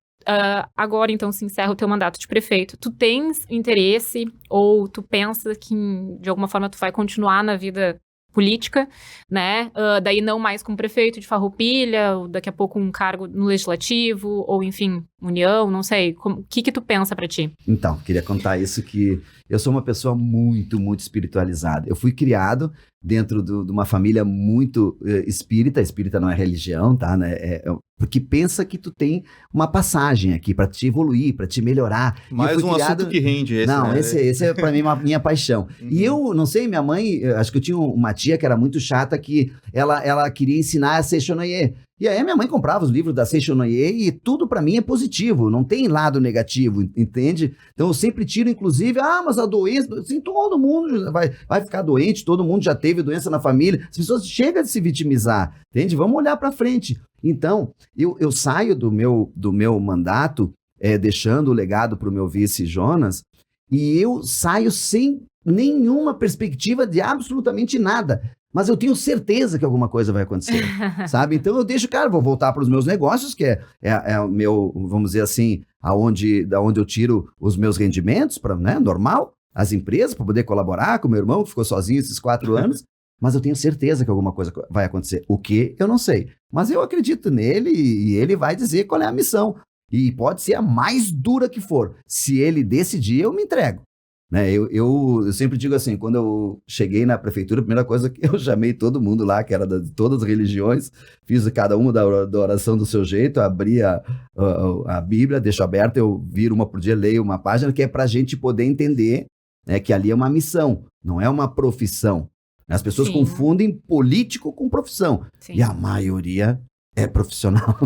S2: agora, então, se encerra o teu mandato de prefeito. Tu tens interesse ou tu pensa que, de alguma forma, tu vai continuar na vida política, né? Daí não mais como prefeito de Farroupilha, ou daqui a pouco um cargo no Legislativo, ou, enfim, União, não sei. O que tu pensa pra ti?
S3: Então, queria contar isso, que eu sou uma pessoa muito, muito espiritualizada. Eu fui criado dentro de uma família muito espírita. Espírita não é religião, tá? Né? Porque pensa que tu tem uma passagem aqui para te evoluir, para te melhorar.
S1: Mais um assunto que rende esse,
S3: não,
S1: né?
S3: Esse é para mim minha paixão. E eu, não sei, minha mãe, acho que eu tinha uma tia que era muito chata, que ela queria ensinar a Seixonoye. E aí minha mãe comprava os livros da Seixonoye e tudo para mim é positivo, não tem lado negativo, entende? Então eu sempre tiro, inclusive, mas a doença, assim, todo mundo vai ficar doente, todo mundo já teve doença na família, as pessoas chegam de se vitimizar, entende? Vamos olhar para frente. Então, eu saio do meu mandato, deixando o legado para o meu vice Jonas, e eu saio sem nenhuma perspectiva de absolutamente nada. Mas eu tenho certeza que alguma coisa vai acontecer, sabe? Então eu deixo, cara, vou voltar para os meus negócios, que é o meu, vamos dizer assim, da onde eu tiro os meus rendimentos, né, normal, as empresas, para poder colaborar com meu irmão, que ficou sozinho esses 4 anos. Mas eu tenho certeza que alguma coisa vai acontecer. O que, eu não sei. Mas eu acredito nele e ele vai dizer qual é a missão. E pode ser a mais dura que for. Se ele decidir, eu me entrego. Né? Eu sempre digo assim, quando eu cheguei na prefeitura, a primeira coisa que eu chamei todo mundo lá, que era de todas as religiões, fiz cada uma da oração do seu jeito, abri a Bíblia, deixo aberta, eu viro uma por dia, leio uma página, que é para a gente poder entender, né, que ali é uma missão, não é uma profissão. As pessoas confundem político com profissão. Sim. E a maioria é profissional.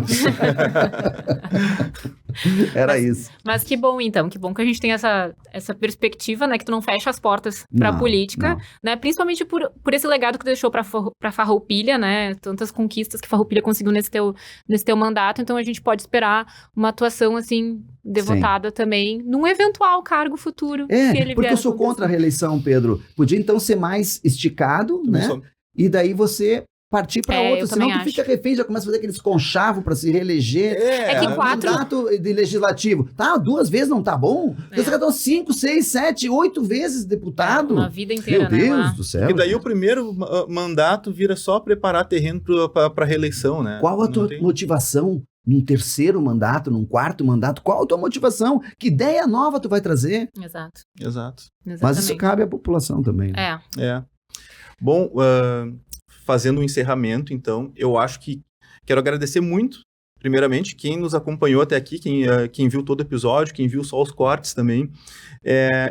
S3: Isso.
S2: Mas que bom, então. Que bom que a gente tem essa perspectiva, né? Que tu não fecha as portas pra política, né? Principalmente por esse legado que tu deixou pra Farroupilha, né? Tantas conquistas que Farroupilha conseguiu nesse teu mandato. Então, a gente pode esperar uma atuação, assim, devotada também num eventual cargo futuro. Se ele
S3: porque eu sou contra a reeleição, Pedro. Podia, então, ser mais esticado, né? E daí você partir para
S2: eu
S3: outro, senão
S2: também
S3: tu fica refém, já começa a fazer aqueles conchavos para se reeleger.
S2: É que 4...
S3: mandato de legislativo. Tá, 2 vezes não tá bom? Os caras estão 5, 6, 7, 8 vezes deputado.
S2: Uma vida inteira,
S3: Meu Deus
S2: né?
S3: do céu.
S1: E daí o primeiro mandato vira só preparar terreno para reeleição, né?
S3: Qual a tua motivação num 3º mandato, num 4º mandato? Qual a tua motivação? Que ideia nova tu vai trazer?
S2: Exato.
S1: Exato.
S3: Mas isso cabe à população também. Né?
S1: É. Bom, fazendo um encerramento, então, eu acho que quero agradecer muito, primeiramente, quem nos acompanhou até aqui, quem viu todo o episódio, quem viu só os cortes também.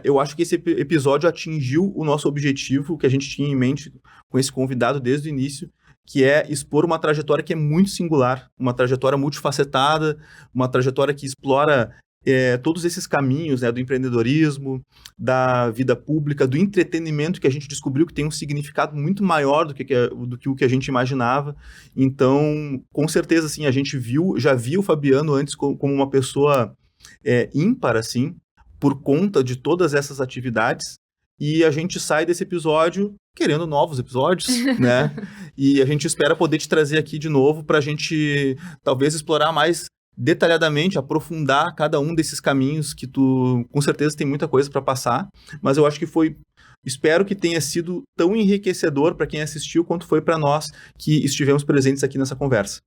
S1: Eu acho que esse episódio atingiu o nosso objetivo, que a gente tinha em mente com esse convidado desde o início, que é expor uma trajetória que é muito singular, uma trajetória multifacetada, uma trajetória que explora todos esses caminhos, né, do empreendedorismo, da vida pública, do entretenimento, que a gente descobriu que tem um significado muito maior do que o que a gente imaginava. Então, com certeza, assim, a gente já viu o Fabiano antes como uma pessoa ímpar, assim, por conta de todas essas atividades, e a gente sai desse episódio querendo novos episódios, né? E a gente espera poder te trazer aqui de novo para a gente, talvez, explorar mais detalhadamente, aprofundar cada um desses caminhos que tu, com certeza, tem muita coisa para passar, mas eu acho que espero que tenha sido tão enriquecedor para quem assistiu quanto foi para nós que estivemos presentes aqui nessa conversa.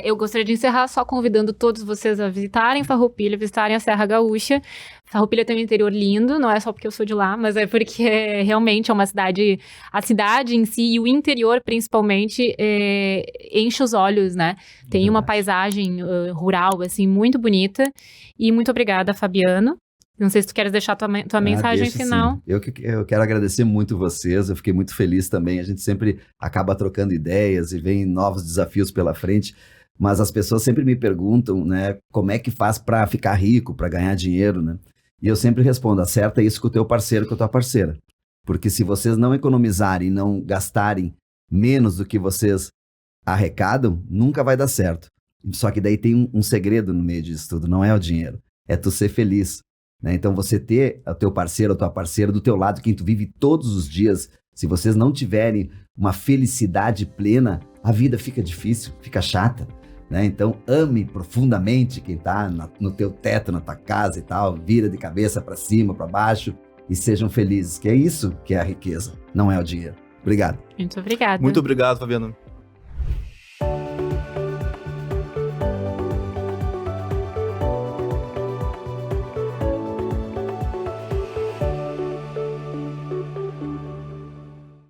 S2: Eu gostaria de encerrar só convidando todos vocês a visitarem Farroupilha, visitarem a Serra Gaúcha. Farroupilha tem um interior lindo, não é só porque eu sou de lá, mas é porque realmente é uma cidade, a cidade em si e o interior principalmente enche os olhos, né? Tem uma paisagem rural, assim, muito bonita. E muito obrigada, Fabiano. Não sei se tu queres deixar tua mensagem final.
S3: Sim. Eu quero agradecer muito vocês, eu fiquei muito feliz também. A gente sempre acaba trocando ideias e vem novos desafios pela frente, mas as pessoas sempre me perguntam, né, como é que faz para ficar rico, para ganhar dinheiro, né? E eu sempre respondo, acerta isso com o teu parceiro, com a tua parceira. Porque se vocês não economizarem, não gastarem menos do que vocês arrecadam, nunca vai dar certo. Só que daí tem um segredo no meio disso tudo, não é o dinheiro, é tu ser feliz. Né? Então você ter o teu parceiro, a tua parceira do teu lado, quem tu vive todos os dias, se vocês não tiverem uma felicidade plena, a vida fica difícil, fica chata, né? Então ame profundamente quem tá no teu teto, na tua casa e tal, vira de cabeça para cima, para baixo e sejam felizes, que é isso que é a riqueza, não é o dinheiro. Obrigado.
S2: Muito obrigada.
S1: Muito obrigado, Fabiano.